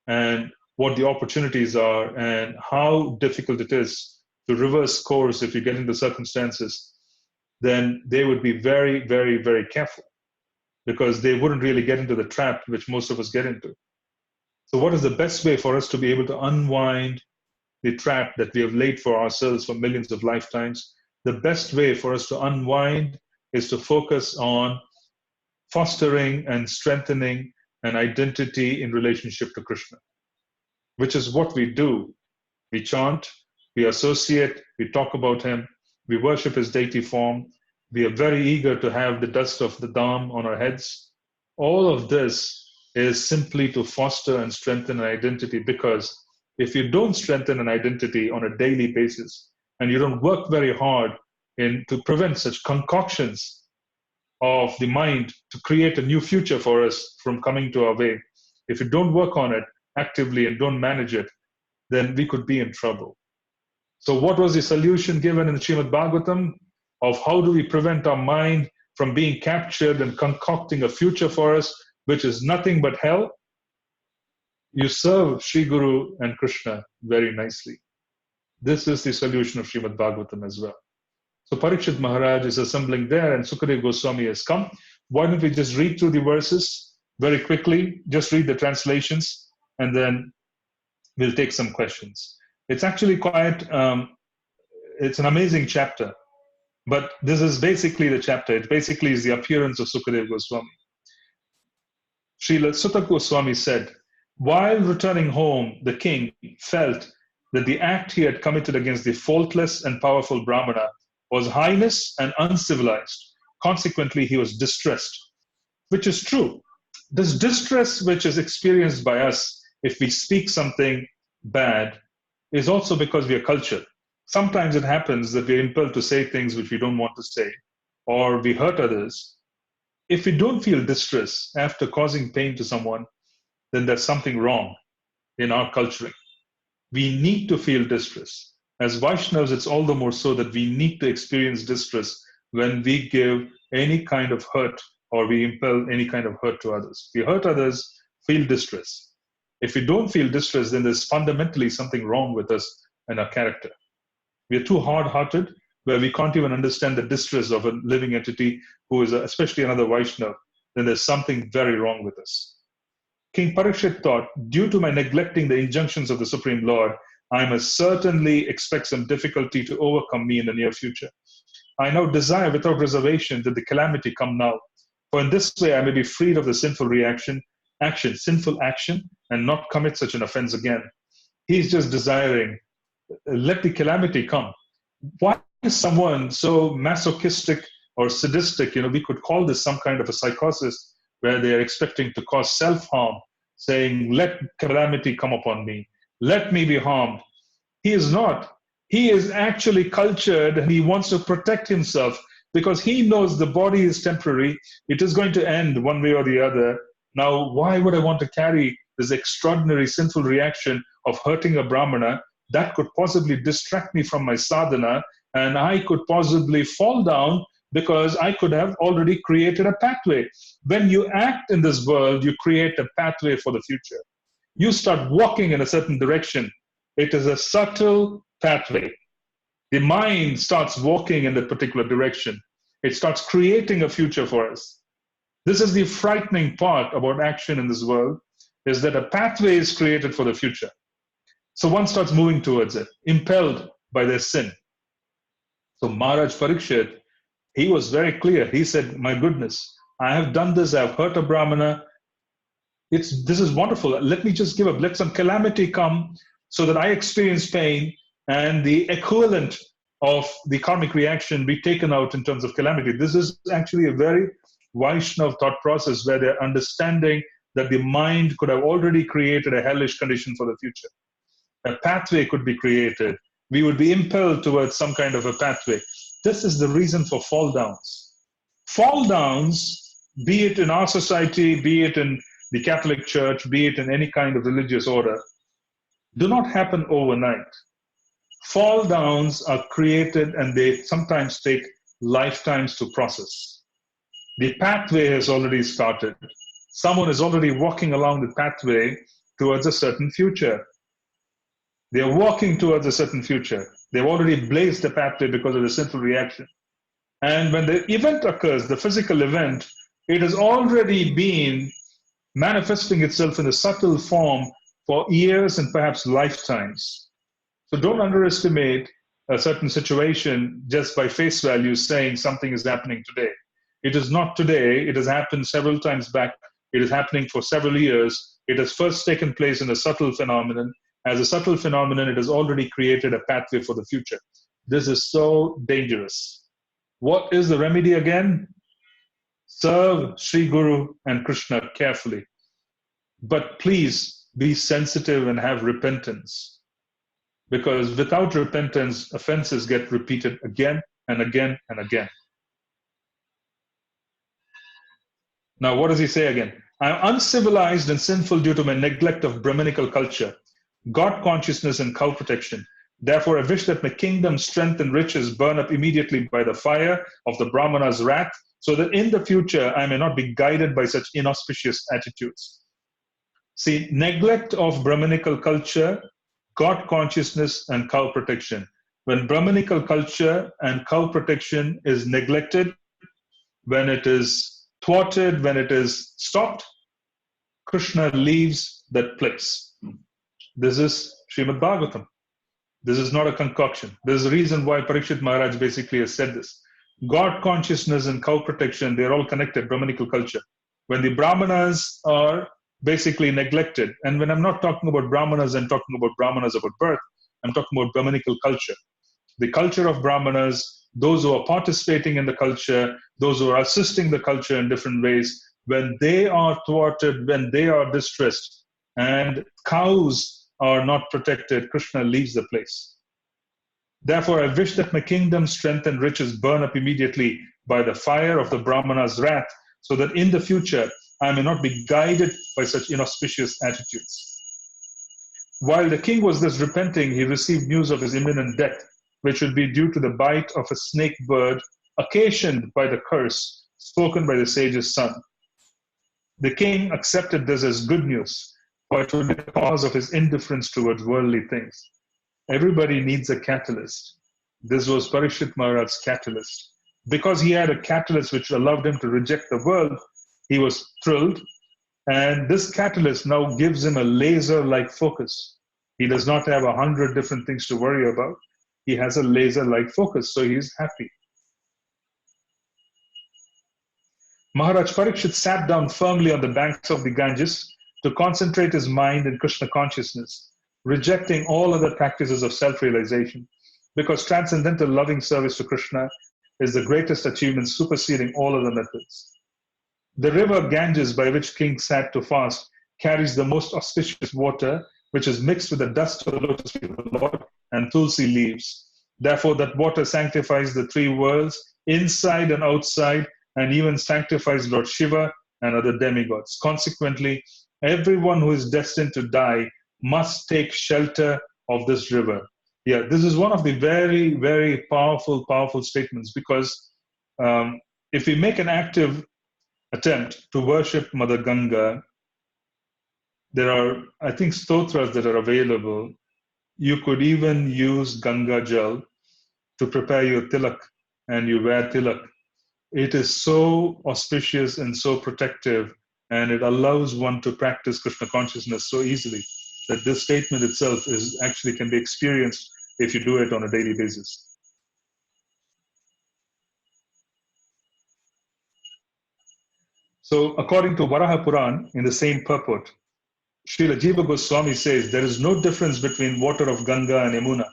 S1: and what the opportunities are and how difficult it is to reverse course if you get into circumstances, then they would be very, very, very careful because they wouldn't really get into the trap which most of us get into. So what is the best way for us to be able to unwind the trap that we have laid for ourselves for millions of lifetimes? The best way for us to unwind is to focus on fostering and strengthening an identity in relationship to Krishna, which is what we do. We chant, we associate, we talk about him, we worship his deity form, we are very eager to have the dust of the Dham on our heads. All of this is simply to foster and strengthen an identity, because if you don't strengthen an identity on a daily basis and you don't work very hard to prevent such concoctions of the mind to create a new future for us from coming to our way, if you don't work on it actively and don't manage it, then we could be in trouble. So what was the solution given in Srimad Bhagavatam of how do we prevent our mind from being captured and concocting a future for us, which is nothing but hell? You serve Sri Guru and Krishna very nicely. This is the solution of Srimad Bhagavatam as well. So Parikshit Maharaj is assembling there and Sukadeva Goswami has come. Why don't we just read through the verses very quickly, just read the translations, and then we'll take some questions. It's actually quite, it's an amazing chapter. But this is basically the chapter. It basically is the appearance of Sukadeva Goswami. Srila Sutta Goswami said, while returning home, the king felt that the act he had committed against the faultless and powerful Brahmana was heinous and uncivilized. Consequently, he was distressed, which is true. This distress which is experienced by us if we speak something bad is also because we are cultured. Sometimes it happens that we're impelled to say things which we don't want to say, or we hurt others. If we don't feel distress after causing pain to someone, then there's something wrong in our culturing. We need to feel distress. As Vaishnavas, it's all the more so that we need to experience distress when we give any kind of hurt or we impel any kind of hurt to others. If we hurt others, feel distress. If we don't feel distress, then there's fundamentally something wrong with us and our character. We are too hard-hearted, where we can't even understand the distress of a living entity who is especially another Vaishnava, then there's something very wrong with us. King Parikshit thought, due to my neglecting the injunctions of the Supreme Lord, I must certainly expect some difficulty to overcome me in the near future. I now desire without reservation that the calamity come now, for in this way I may be freed of the sinful sinful action, and not commit such an offense again. He's just desiring, let the calamity come. Why is someone so masochistic or sadistic? We could call this some kind of a psychosis where they are expecting to cause self-harm, saying, let calamity come upon me, let me be harmed. He is not. He is actually cultured and he wants to protect himself because he knows the body is temporary. It is going to end one way or the other. Now, why would I want to carry this extraordinary sinful reaction of hurting a Brahmana? That could possibly distract me from my sadhana, and I could possibly fall down because I could have already created a pathway. When you act in this world, you create a pathway for the future. You start walking in a certain direction. It is a subtle pathway. The mind starts walking in that particular direction. It starts creating a future for us. This is the frightening part about action in this world, is that a pathway is created for the future. So one starts moving towards it, impelled by their sin. So Maharaj Parikshit, he was very clear. He said, my goodness, I have done this. I've hurt a Brahmana. This is wonderful. Let me just give up. Let some calamity come so that I experience pain and the equivalent of the karmic reaction be taken out in terms of calamity. This is actually a very Vaishnava thought process where they're understanding that the mind could have already created a hellish condition for the future. A pathway could be created. We would be impelled towards some kind of a pathway. This is the reason for fall downs. Fall downs, be it in our society, be it in the Catholic Church, be it in any kind of religious order, do not happen overnight. Fall downs are created and they sometimes take lifetimes to process. The pathway has already started. Someone is already walking along the pathway towards a certain future. They are walking towards a certain future. They've already blazed the pathway because of the sinful reaction. And when the event occurs, the physical event, it has already been manifesting itself in a subtle form for years and perhaps lifetimes. So don't underestimate a certain situation just by face value saying something is happening today. It is not today. It has happened several times back. It is happening for several years. It has first taken place in a subtle phenomenon. As a subtle phenomenon, it has already created a pathway for the future. This is so dangerous. What is the remedy again? Serve Sri Guru and Krishna carefully. But please be sensitive and have repentance. Because without repentance, offenses get repeated again and again and again. Now, what does he say again? I am uncivilized and sinful due to my neglect of Brahminical culture, God consciousness and cow protection. Therefore, I wish that my kingdom, strength, and riches burn up immediately by the fire of the Brahmana's wrath, so that in the future I may not be guided by such inauspicious attitudes. See, neglect of Brahminical culture, God consciousness, and cow protection. When Brahminical culture and cow protection is neglected, when it is thwarted, when it is stopped, Krishna leaves that place. This is Srimad Bhagavatam. This is not a concoction. There's a reason why Parikshit Maharaj basically has said this. God consciousness and cow protection, they're all connected, Brahmanical culture. When the Brahmanas are basically neglected, and when I'm not talking about Brahmanas, I'm talking about Brahmanas about birth, I'm talking about Brahmanical culture. The culture of Brahmanas, those who are participating in the culture, those who are assisting the culture in different ways, when they are thwarted, when they are distressed, and cows are not protected, Krishna leaves the place. Therefore, I wish that my kingdom, strength, and riches burn up immediately by the fire of the Brahmana's wrath, so that in the future I may not be guided by such inauspicious attitudes. While the king was thus repenting, he received news of his imminent death, which would be due to the bite of a snake bird occasioned by the curse spoken by the sage's son. The king accepted this as good news, for it would be the cause of his indifference towards worldly things. Everybody needs a catalyst. This was Parikshit Maharaj's catalyst. Because he had a catalyst which allowed him to reject the world, he was thrilled. And this catalyst now gives him a laser-like focus. He does not have 100 different things to worry about. He has a laser-like focus, so he's happy. Maharaj Parikshit sat down firmly on the banks of the Ganges to concentrate his mind in Krishna consciousness, rejecting all other practices of self-realization, because transcendental loving service to Krishna is the greatest achievement, superseding all other methods. The river Ganges, by which king sat to fast, carries the most auspicious water, which is mixed with the dust of the lotus feet of the Lord and tulsi leaves. Therefore, that water sanctifies the three worlds, inside and outside, and even sanctifies Lord Shiva and other demigods. Consequently, everyone who is destined to die must take shelter of this river. Yeah, this is one of the very, very powerful statements, because if we make an active attempt to worship Mother Ganga, there are, I think, stotras that are available. You could even use Ganga Jal to prepare your tilak, and you wear tilak. It is so auspicious and so protective, and it allows one to practice Krishna consciousness so easily that this statement itself is actually can be experienced if you do it on a daily basis. So according to Varaha Puran, in the same purport, Srila Jiva Goswami says there is no difference between water of Ganga and Yamuna.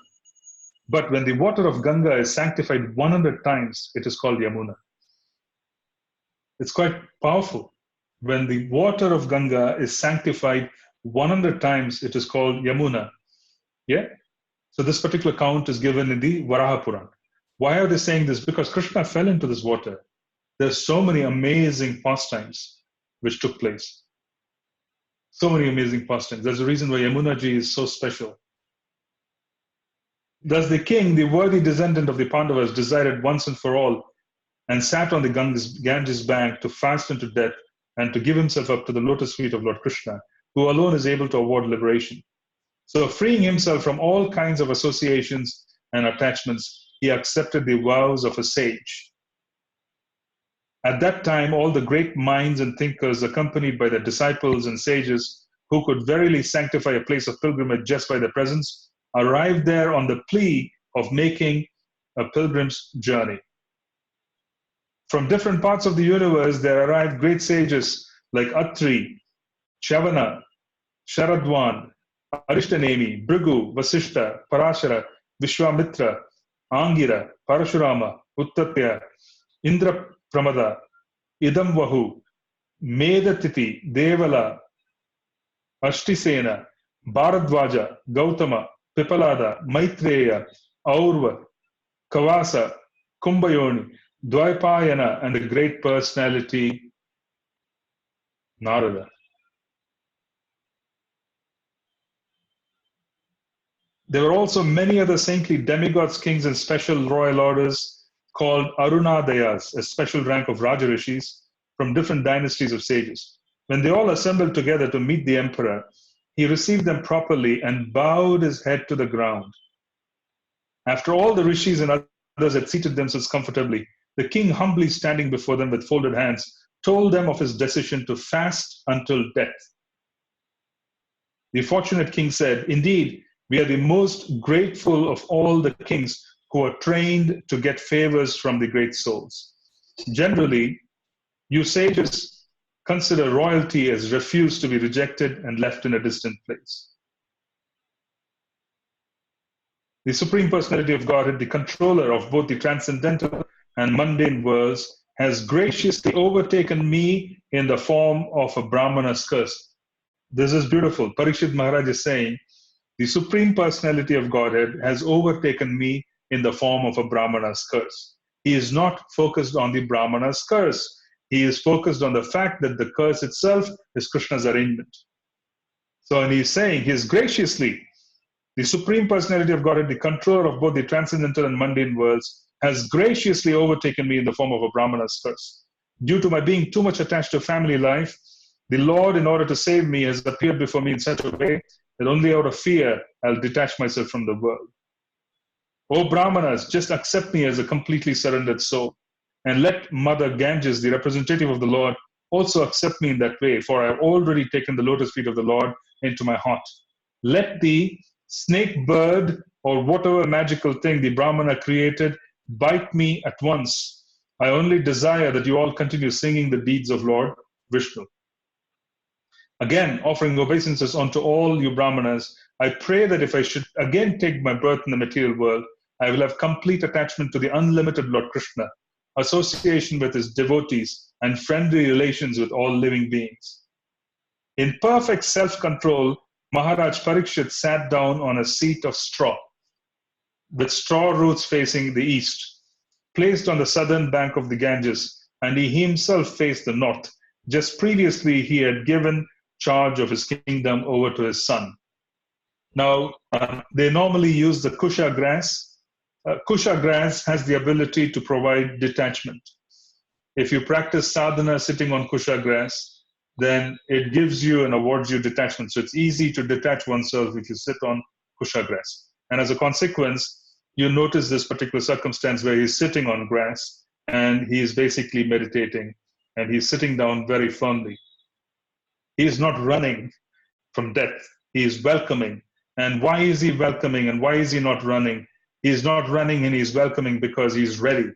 S1: But when the water of Ganga is sanctified 100 times, it is called Yamuna. It's quite powerful. When the water of Ganga is sanctified 100 times, it is called Yamuna. Yeah? So this particular count is given in the Varaha Puran. Why are they saying this? Because Krishna fell into this water. There's so many amazing pastimes which took place. So many amazing pastimes. There's a reason why Yamuna ji is so special. Thus the king, the worthy descendant of the Pandavas, decided once and for all and sat on the Ganges bank to fast unto death and to give himself up to the lotus feet of Lord Krishna, who alone is able to award liberation. So freeing himself from all kinds of associations and attachments, he accepted the vows of a sage. At that time, all the great minds and thinkers, accompanied by their disciples and sages, who could verily sanctify a place of pilgrimage just by their presence, arrived there on the plea of making a pilgrim's journey. From different parts of the universe, there arrived great sages like Atri, Chavana, Sharadwan, Arishtanemi, Bhrigu, Vasishta, Parashara, Vishwamitra, Angira, Parashurama, Uttatya, Indra Pramada, Idamvahu, Medatiti, Devala, Ashtisena, Bharadwaja, Gautama, Pipalada, Maitreya, Aurva, Kavasa, Kumbhayoni, Dvaipayana, and the great personality Narada. There were also many other saintly demigods, kings, and special royal orders called Arunadayas, a special rank of Raja Rishis from different dynasties of sages. When they all assembled together to meet the emperor, he received them properly and bowed his head to the ground. After all the rishis and others had seated themselves comfortably, the king, humbly standing before them with folded hands, told them of his decision to fast until death. The fortunate king said, "Indeed, we are the most grateful of all the kings who are trained to get favors from the great souls. Generally, you sages consider royalty as refused to be rejected and left in a distant place. The Supreme Personality of Godhead, the controller of both the transcendental and mundane worlds, has graciously overtaken me in the form of a Brahmana's curse. This is beautiful. Parikshit Maharaj is saying, the Supreme Personality of Godhead has overtaken me in the form of a Brahmana's curse. He is not focused on the Brahmana's curse. He is focused on the fact that the curse itself is Krishna's arrangement. So, and he's saying, he is graciously, the Supreme Personality of Godhead, the controller of both the transcendental and mundane worlds, has graciously overtaken me in the form of a Brahmana's curse. Due to my being too much attached to family life, the Lord, in order to save me, has appeared before me in such a way that only out of fear I'll detach myself from the world. O Brahmanas, just accept me as a completely surrendered soul, and let Mother Ganges, the representative of the Lord, also accept me in that way, for I have already taken the lotus feet of the Lord into my heart. Let the snake bird or whatever magical thing the Brahmana created bite me at once. I only desire that you all continue singing the deeds of Lord Vishnu. Again, offering obeisances unto all you Brahmanas, I pray that if I should again take my birth in the material world, I will have complete attachment to the unlimited Lord Krishna, association with his devotees, and friendly relations with all living beings. In perfect self-control, Maharaj Parikshit sat down on a seat of straw, with straw roots facing the east, placed on the southern bank of the Ganges, and he himself faced the north. Just previously, he had given charge of his kingdom over to his son. Now, they normally use the kusha grass. Kusha grass has the ability to provide detachment. If you practice sadhana sitting on kusha grass, then it gives you and awards you detachment. So it's easy to detach oneself if you sit on kusha grass. And as a consequence, you notice this particular circumstance where he's sitting on grass and he is basically meditating and he's sitting down very firmly. He is not running from death. He is welcoming. And why is he welcoming and why is he not running? He is not running and he is welcoming because he is ready.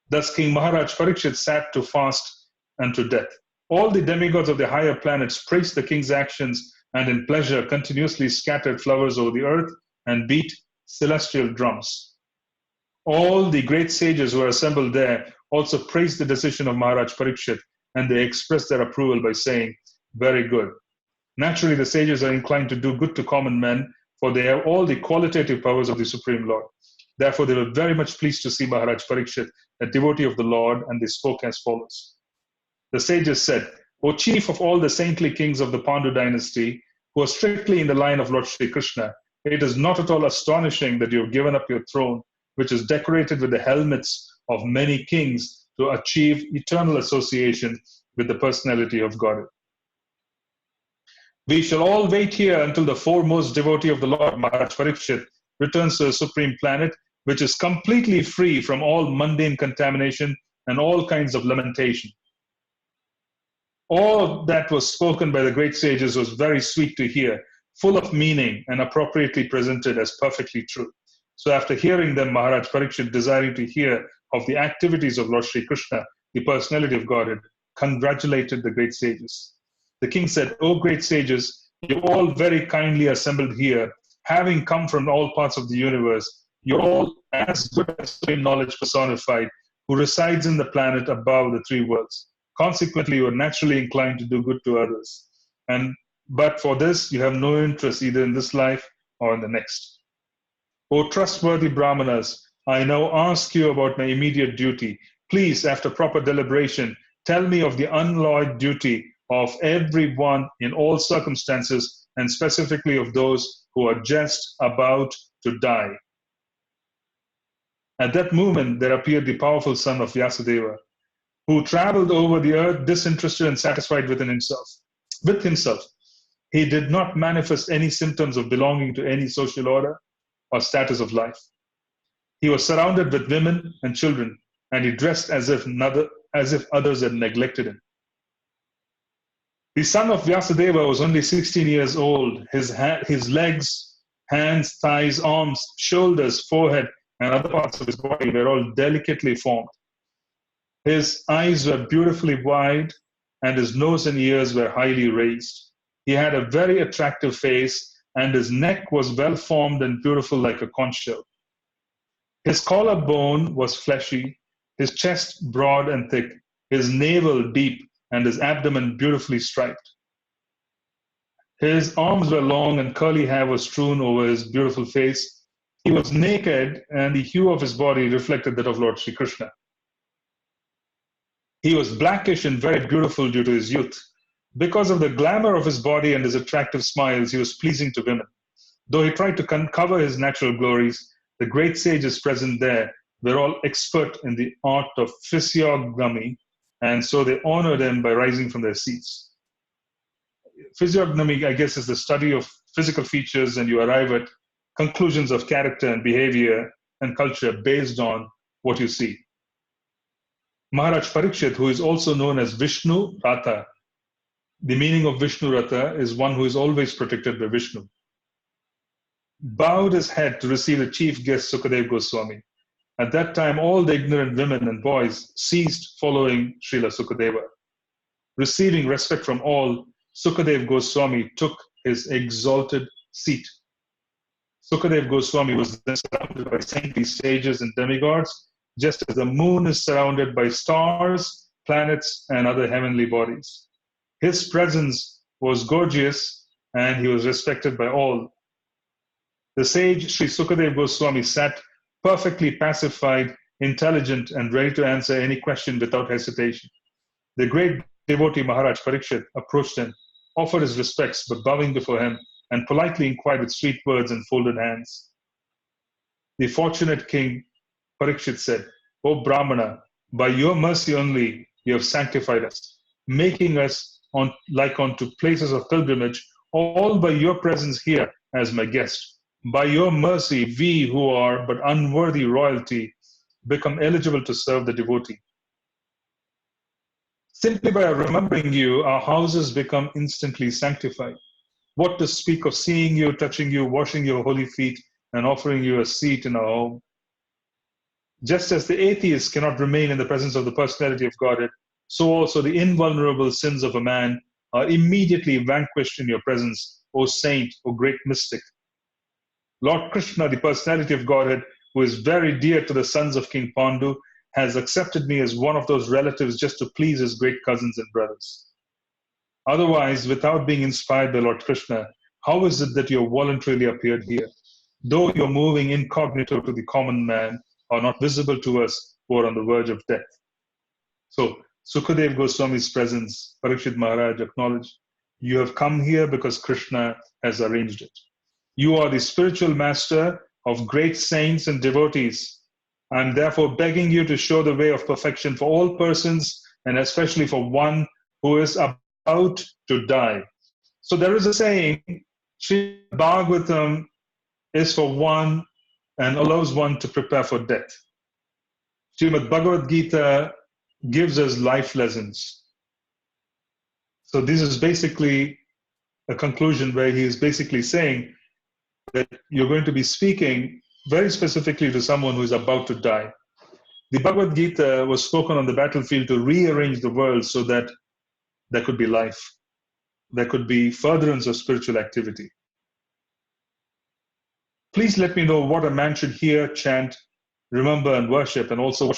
S1: Thus King Maharaj Parikshit sat to fast unto death. All the demigods of the higher planets praised the king's actions and in pleasure continuously scattered flowers over the earth and beat celestial drums. All the great sages who were assembled there also praised the decision of Maharaj Parikshit, and they expressed their approval by saying, very good. Naturally, the sages are inclined to do good to common men, for they have all the qualitative powers of the Supreme Lord. Therefore, they were very much pleased to see Maharaj Parikshit, a devotee of the Lord, and they spoke as follows. The sages said, O chief of all the saintly kings of the Pandu dynasty, who are strictly in the line of Lord Sri Krishna, it is not at all astonishing that you have given up your throne, which is decorated with the helmets of many kings, to achieve eternal association with the personality of God. We shall all wait here until the foremost devotee of the Lord, Maharaj Parikshit, returns to the supreme planet, which is completely free from all mundane contamination and all kinds of lamentation. All that was spoken by the great sages was very sweet to hear, full of meaning and appropriately presented as perfectly true. So after hearing them, Maharaj Parikshit, desiring to hear of the activities of Lord Sri Krishna, the personality of Godhead, congratulated the great sages. The king said, O great sages, you all very kindly assembled here, having come from all parts of the universe. You're all as good as supreme knowledge personified, who resides in the planet above the three worlds. Consequently, you are naturally inclined to do good to others. But for this, you have no interest either in this life or in the next. O trustworthy Brahmanas, I now ask you about my immediate duty. Please, after proper deliberation, tell me of the unalloyed duty of everyone in all circumstances, and specifically of those who are just about to die. At that moment, there appeared the powerful son of Vyasadeva, who traveled over the earth disinterested and satisfied within himself. With himself, he did not manifest any symptoms of belonging to any social order or status of life. He was surrounded with women and children, and he dressed as if others had neglected him. The son of Vyasadeva was only 16 years old. His legs Hands, thighs, arms, shoulders, forehead, and other parts of his body were all delicately formed. His eyes were beautifully wide, and his nose and ears were highly raised. He had a very attractive face, and his neck was well formed and beautiful like a conch shell. His collarbone was fleshy, his chest broad and thick, his navel deep, and his abdomen beautifully striped. His arms were long, and curly hair was strewn over his beautiful face. He was naked, and the hue of his body reflected that of Lord Sri Krishna. He was blackish and very beautiful due to his youth. Because of the glamour of his body and his attractive smiles, he was pleasing to women. Though he tried to cover his natural glories, the great sages present there were all expert in the art of physiognomy, and so they honored him by rising from their seats. Physiognomy, I guess, is the study of physical features, and you arrive at conclusions of character and behavior and culture based on what you see. Maharaj Parikshit, who is also known as Vishnu Ratha, the meaning of Vishnu Ratha is one who is always protected by Vishnu, bowed his head to receive the chief guest Sukadeva Goswami. At that time, all the ignorant women and boys ceased following Srila Sukadeva. Receiving respect from all, Sukadeva Goswami took his exalted seat. Sukadeva Goswami was then surrounded by saintly sages and demigods, just as the moon is surrounded by stars, planets, and other heavenly bodies. His presence was gorgeous, and he was respected by all. The sage Sri Sukadeva Goswami sat perfectly pacified, intelligent, and ready to answer any question without hesitation. The great devotee Maharaj Parikshit approached him, offered his respects by bowing before him, and politely inquired with sweet words and folded hands. The fortunate king Parikshit said, "O Brahmana, by your mercy only you have sanctified us, making us like unto places of pilgrimage, all by your presence here as my guest. By your mercy, we who are but unworthy royalty become eligible to serve the devotee. Simply by remembering you, our houses become instantly sanctified. What to speak of seeing you, touching you, washing your holy feet, and offering you a seat in our home? Just as the atheist cannot remain in the presence of the personality of Godhead, so also the invulnerable sins of a man are immediately vanquished in your presence, O saint, O great mystic. Lord Krishna, the personality of Godhead, who is very dear to the sons of King Pandu, has accepted me as one of those relatives just to please his great cousins and brothers. Otherwise, without being inspired by Lord Krishna, how is it that you have voluntarily appeared here? Though you are moving incognito to the common man, are not visible to us who are on the verge of death." So, Sukadeva Goswami's presence, Parikshit Maharaj acknowledged, "You have come here because Krishna has arranged it. You are the spiritual master of great saints and devotees. I am therefore begging you to show the way of perfection for all persons, and especially for one who is about to die." So there is a saying, Sri Bhagavatam is for one and allows one to prepare for death. Srimad Bhagavad Gita gives us life lessons. So this is basically a conclusion where he is basically saying that you're going to be speaking very specifically to someone who is about to die. The Bhagavad Gita was spoken on the battlefield to rearrange the world so that there could be life. There could be furtherance of spiritual activity. Please let me know what a man should hear, chant, remember, and worship, and also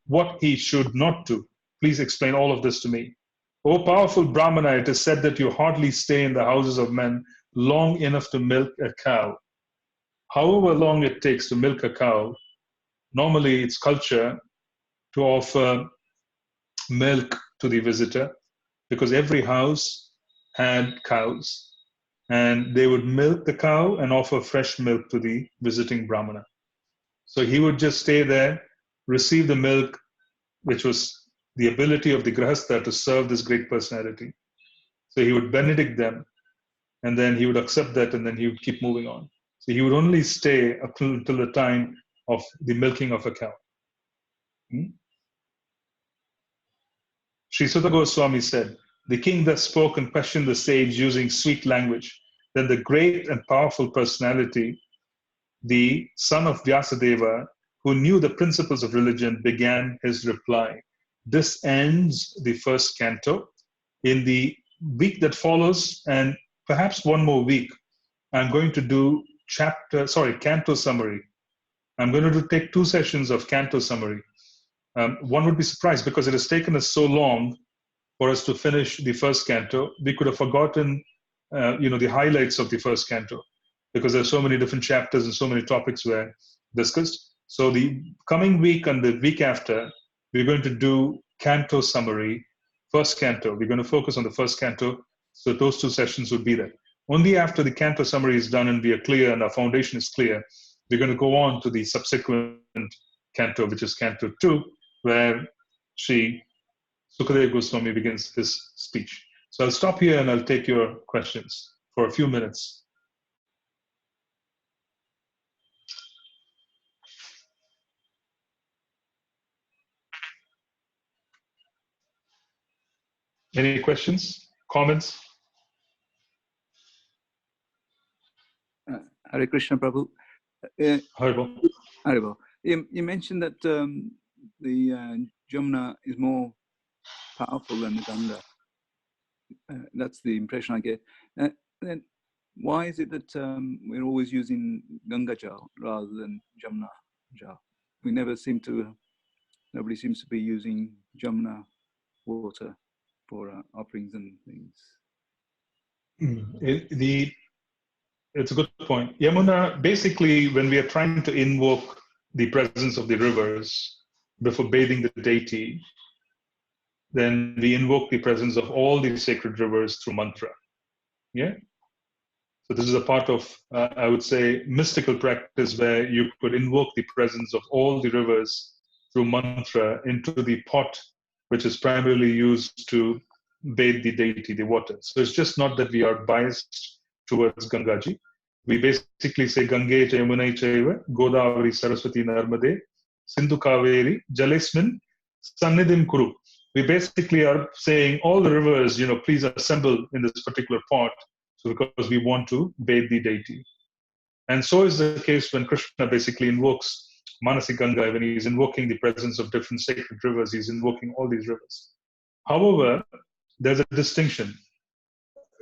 S1: what he should not do. Please explain all of this to me. O powerful Brahmana, it is said that you hardly stay in the houses of men long enough to milk a cow. However long it takes to milk a cow, normally it's culture to offer milk to the visitor, because every house had cows, and they would milk the cow and offer fresh milk to the visiting Brahmana. So he would just stay there, receive the milk, which was the ability of the Grahastha to serve this great personality. So he would benedict them, and then he would accept that, and then he would keep moving on. So he would only stay until the time of the milking of a cow. Sri Sutta Goswami said, "The king thus spoke and questioned the sage using sweet language. then the great and powerful personality, the son of Vyasadeva, who knew the principles of religion, began his reply. This ends the first canto. In the week that follows, and perhaps one more week, I'm going to do canto summary. I'm going to take 2 sessions of canto summary. One would be surprised because it has taken us so long for us to finish the first canto. We could have forgotten, the highlights of the first canto because there are so many different chapters and so many topics were discussed. So the coming week and the week after, we're going to do canto summary, first canto. We're going to focus on the first canto. So those 2 sessions would be there. Only after the canto summary is done and we are clear and our foundation is clear, we're going to go on to the subsequent canto, which is canto 2, where Ukadeva Goswami begins his speech. So I'll stop here and I'll take your questions for a few minutes. Any questions, comments?
S2: Hare Krishna, Prabhu.
S1: Haribol.
S2: Haribol. You mentioned that the Jamuna is more powerful than the Ganga. That's the impression I get. Then why is it that we're always using Ganga Jal rather than Jamuna Jal? Nobody seems to be using Jamuna water for offerings and things.
S1: It's a good point. Yamuna, basically, when we are trying to invoke the presence of the rivers before bathing the deity, then we invoke the presence of all the sacred rivers through mantra. Yeah? So this is a part of, I would say, mystical practice where you could invoke the presence of all the rivers through mantra into the pot, which is primarily used to bathe the deity, the water. So it's just not that we are biased towards Gangaji. We basically say Gange Yamunai Chaiva, Godavari Saraswati Narmade, Sindhu Kaveri, Jalesmin, Sannidhim Kuru. We basically are saying all the rivers, please assemble in this particular pot, so because we want to bathe the deity. And so is the case when Krishna basically invokes Manasi Ganga, when he's invoking the presence of different sacred rivers, he's invoking all these rivers. However, there's a distinction.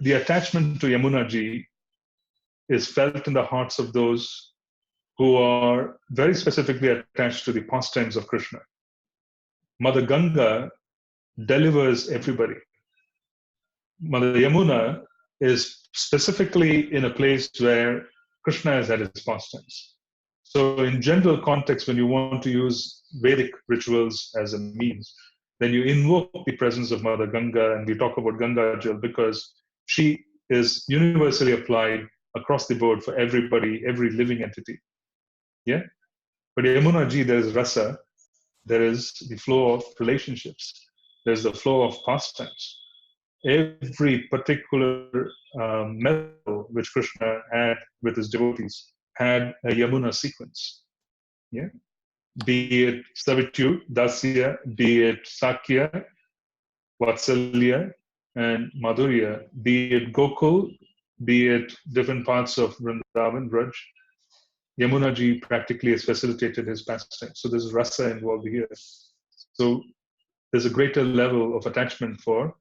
S1: The attachment to Yamuna Ji is felt in the hearts of those who are very specifically attached to the pastimes of Krishna. Mother Ganga delivers everybody. Mother Yamuna is specifically in a place where Krishna has had his pastimes. So in general context, when you want to use Vedic rituals as a means, then you invoke the presence of Mother Ganga, and we talk about Ganga Jal because she is universally applied across the board for everybody, every living entity. Yeah? But Yamuna Ji, there is rasa, there is the flow of relationships, there's the flow of pastimes. Every particular metaphor which Krishna had with his devotees had a Yamuna sequence. Yeah? Be it Savityu, Dasya, be it Sakya, Vatsalya, and Madhurya, be it Gokul, be it different parts of Vrindavan, Braj, Yamuna Ji practically has facilitated his pastime. So there's rasa involved here. So there's a greater level of attachment for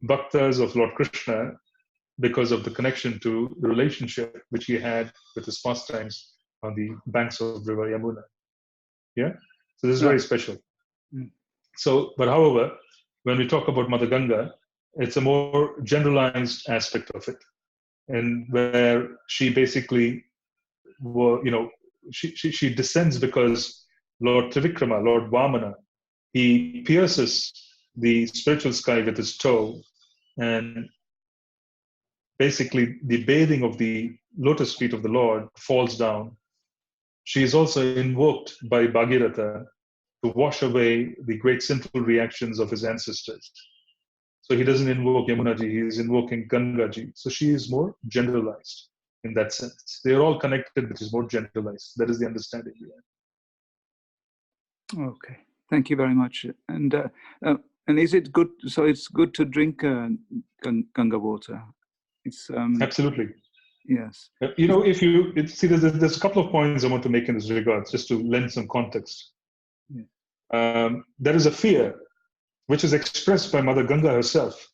S1: bhaktas of Lord Krishna because of the connection to the relationship which he had with his pastimes on the banks of River Yamuna. Yeah? So this is very special. So, but however, when we talk about Mother Ganga, it's a more generalized aspect of it, and where she basically, she descends because Lord Trivikrama, Lord Vamana, he pierces the spiritual sky with his toe, and basically the bathing of the lotus feet of the Lord falls down. She is also invoked by Bhagirath to wash away the great sinful reactions of his ancestors. So he doesn't invoke Yamuna Ji, he is invoking Ganga Ji. So she is more generalized in that sense. They are all connected, which is more generalized. That is the understanding we have.
S2: Okay, thank you very much. And is it good? So it's good to drink Ganga water. It's
S1: absolutely.
S2: Yes.
S1: If you see, there's a couple of points I want to make in this regard, just to lend some context.
S2: Yeah.
S1: There is a fear, which is expressed by Mother Ganga herself,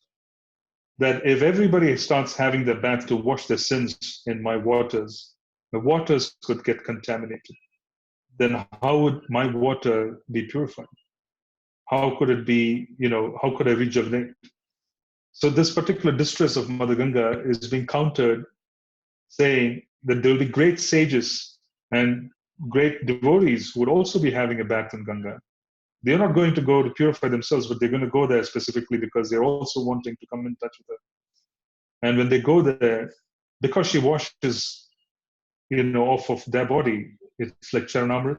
S1: that if everybody starts having their bath to wash their sins in my waters, the waters could get contaminated. Then how would my water be purified? How could it be, how could I rejuvenate? So this particular distress of Mother Ganga is being countered, saying that there will be great sages and great devotees who would also be having a bath in Ganga. They're not going to go to purify themselves, but they're going to go there specifically because they're also wanting to come in touch with her. And when they go there, because she washes, off of their body, it's like Charanamrit,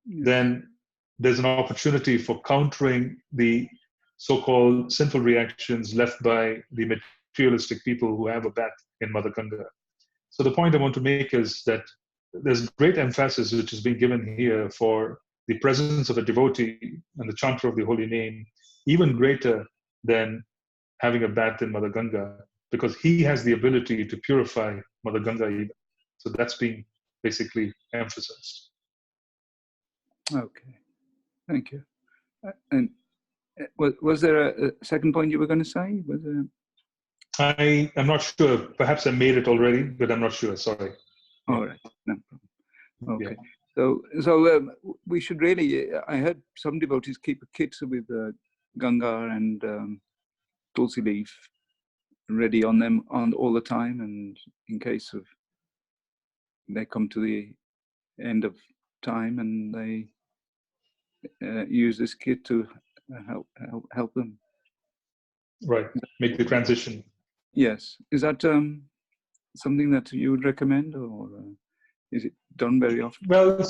S1: then there's an opportunity for countering the so-called sinful reactions left by the materialistic people who have a bath in Mother Ganga. So the point I want to make is that there's great emphasis which is being given here for the presence of a devotee and the chanter of the holy name, even greater than having a bath in Mother Ganga, because he has the ability to purify Mother Ganga even. So that's being basically emphasized.
S2: Okay, thank you. And was there a second point you were going to say? Was there...
S1: I am not sure. Perhaps I made it already, but I'm not sure. Sorry.
S2: All right, no problem. Okay, yeah. So we should really. I heard some devotees keep a kit with Ganga and tulsi leaf ready on them all the time, and in case of they come to the end of time and they use this kit to help them.
S1: Right, make the transition.
S2: Yes, is that something that you would recommend, or is it done very often?
S1: Well,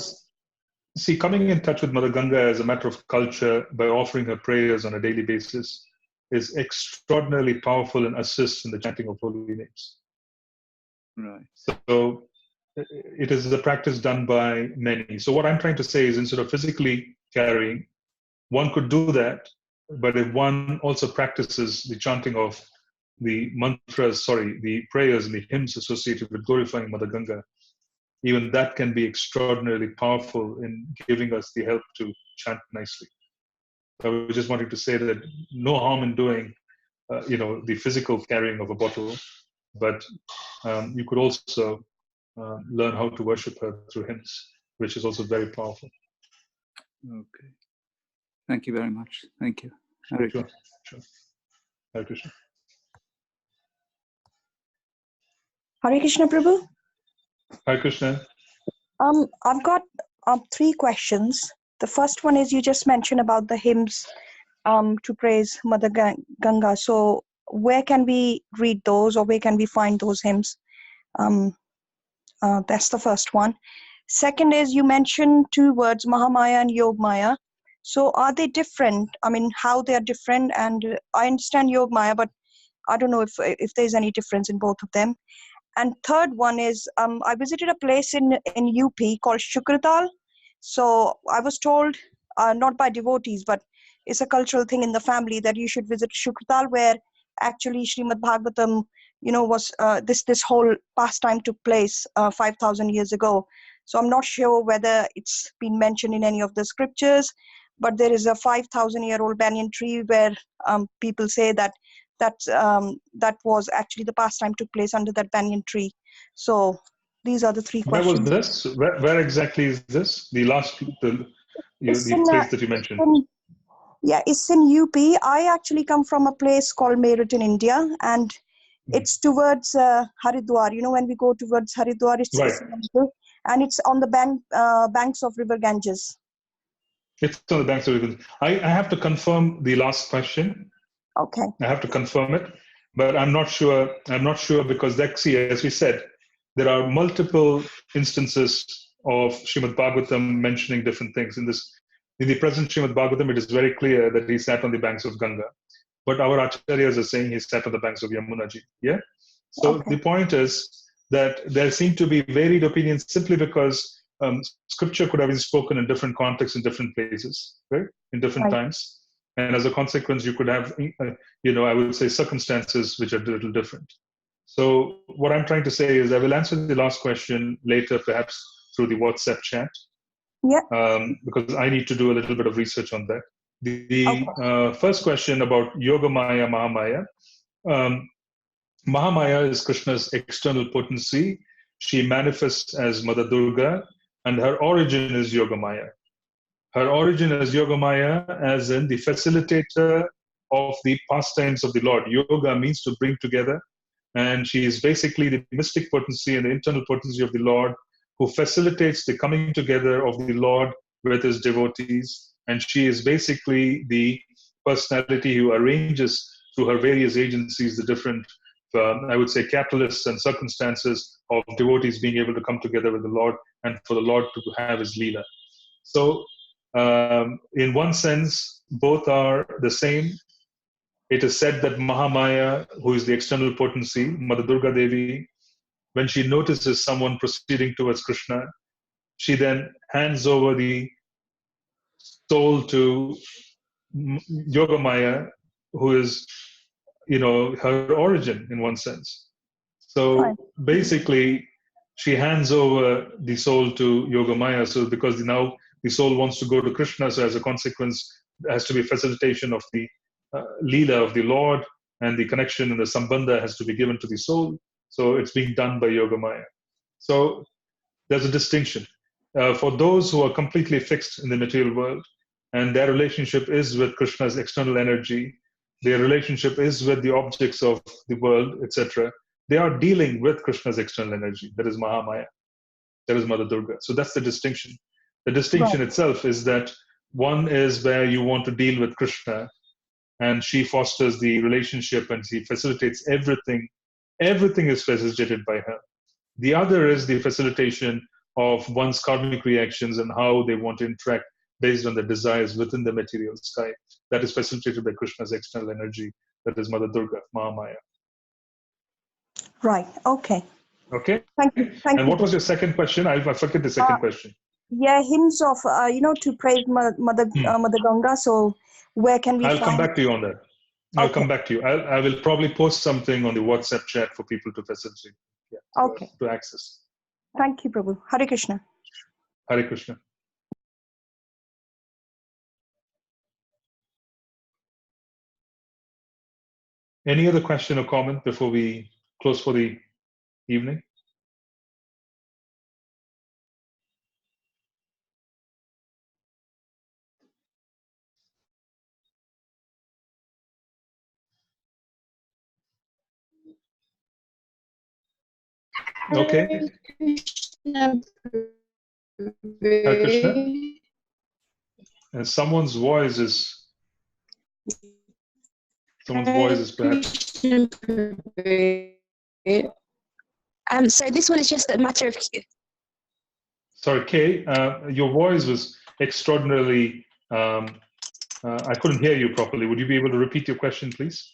S1: see, coming in touch with Mother Ganga as a matter of culture by offering her prayers on a daily basis is extraordinarily powerful and assists in the chanting of holy names.
S2: Right.
S1: So it is a practice done by many. So what I'm trying to say is, instead of physically carrying, one could do that, but if one also practices the chanting of the mantras, the prayers and the hymns associated with glorifying Mother Ganga, even that can be extraordinarily powerful in giving us the help to chant nicely. I was just wanting to say that no harm in doing, the physical carrying of a bottle, but you could also learn how to worship her through hymns, which is also very powerful.
S2: Okay. Thank you very much. Thank you. Hare
S1: Sure. Hare Krishna.
S3: Hare Krishna, Prabhu.
S1: Hare Krishna.
S3: I've got 3 questions. The first one is, you just mentioned about the hymns to praise Mother Ganga. So where can we read those, or where can we find those hymns? That's the first one. Second is, you mentioned 2 words, Mahamaya and Yogmaya. So are they different? I mean, how they are different? And I understand Yogmaya, but I don't know if there's any difference in both of them. And third one is, I visited a place in UP called Shukratal. So I was told, not by devotees, but it's a cultural thing in the family, that you should visit Shukratal, where actually Srimad Bhagavatam, was this whole pastime took place 5,000 years ago. So I'm not sure whether it's been mentioned in any of the scriptures, but there is a 5,000-year-old banyan tree where people say that was actually the pastime took place under that banyan tree. So these are the 3 questions.
S1: Where was this? Where exactly is this? The place that you mentioned.
S3: It's in UP. I actually come from a place called Meerut in India, and it's towards Haridwar. When we go towards Haridwar, it's
S1: right.
S3: And it's on the banks of River Ganges.
S1: It's on the banks of River Ganges. I have to confirm the last question.
S3: Okay.
S1: I have to confirm it, but I'm not sure. I'm not sure because, as we said, there are multiple instances of Srimad Bhagavatam mentioning different things. In the present Srimad Bhagavatam, it is very clear that he sat on the banks of Ganga, but our acharyas are saying he sat on the banks of Yamunaji. Yeah. So The point is that there seem to be varied opinions simply because scripture could have been spoken in different contexts in different places, right? In different times. And as a consequence, you could have, I would say, circumstances which are a little different. So what I'm trying to say is I will answer the last question later, perhaps through the WhatsApp chat,
S3: Yeah.
S1: because I need to do a little bit of research on that. The
S3: Okay.
S1: first question about Yogamaya, Mahamaya. Mahamaya is Krishna's external potency. She manifests as Mother Durga, and her origin is Yogamaya. Her origin is Yogamaya, as in the facilitator of the pastimes of the Lord. Yoga means to bring together, and she is basically the mystic potency and the internal potency of the Lord who facilitates the coming together of the Lord with his devotees. And she is basically the personality who arranges through her various agencies the different, I would say, catalysts and circumstances of devotees being able to come together with the Lord and for the Lord to have his Leela. So, in one sense, both are the same. It is said that Mahamaya, who is the external potency, Mother Durga Devi, when she notices someone proceeding towards Krishna, she then hands over the soul to Yogamaya, who is, her origin in one sense. So
S3: Fine.
S1: basically, she hands over the soul to Yogamaya. So because now the soul wants to go to Krishna, so as a consequence, there has to be facilitation of the Leela of the Lord, and the connection and the Sambandha has to be given to the soul. So it's being done by Yogamaya. So there's a distinction. For those who are completely fixed in the material world, and their relationship is with Krishna's external energy, their relationship is with the objects of the world, etc., they are dealing with Krishna's external energy. That is Mahamaya. That is Mother Durga. So that's the distinction. The distinction
S3: Right.
S1: itself is that one is where you want to deal with Krishna, and she fosters the relationship and she facilitates everything. Everything is facilitated by her. The other is the facilitation of one's karmic reactions and how they want to interact based on the desires within the material sky. That is facilitated by Krishna's external energy. That is Mother Durga, Mahamaya.
S3: Right. Okay.
S1: Okay?
S3: Thank you. Thank
S1: And
S3: you.
S1: what was your second question? I forget the second question.
S3: Yeah, hymns of to praise Mother Ganga. So where can we
S1: I'll come
S3: find?
S1: back to you on that. I'll come back to you. I will probably post something on the WhatsApp chat for people to facilitate,
S3: Okay.
S1: to access.
S3: Thank you, Prabhu. Hare Krishna.
S1: Hare Krishna. Any other question or comment before we close for the evening? Okay. Hare Krishna. And someone's voice is perhaps.
S4: So this one is just a matter of.
S1: Sorry, Kay, your voice was extraordinarily. I couldn't hear you properly. Would you be able to repeat your question, please?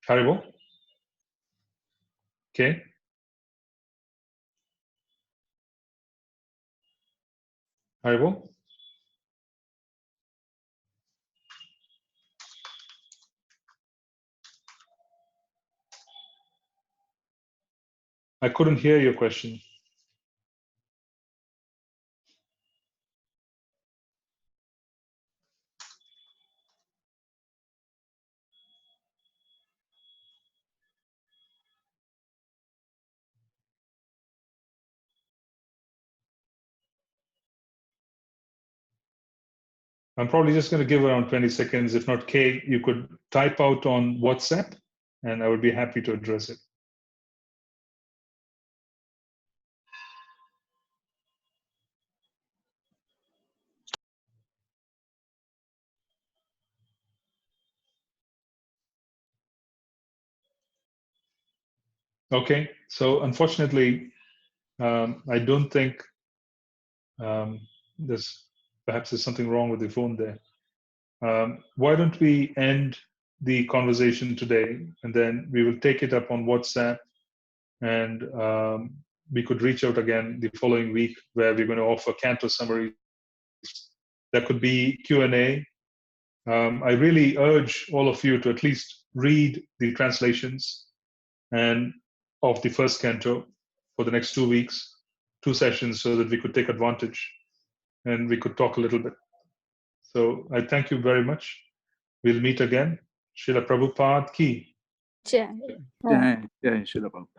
S1: Haribo? Okay. Haribo? I couldn't hear your question. I'm probably just going to give around 20 seconds. If not, Kay, you could type out on WhatsApp, and I would be happy to address it. Okay, so unfortunately, I don't think perhaps there's something wrong with the phone there. Why don't we end the conversation today, and then we will take it up on WhatsApp, and we could reach out again the following week where we're going to offer canto summaries. There could be Q&A. I really urge all of you to at least read the translations and of the first canto for the next 2 weeks, 2 sessions, so that we could take advantage and we could talk a little bit. So I thank you very much. We'll meet again. Srila Prabhupada ki.
S2: Jai Srila Prabhupada.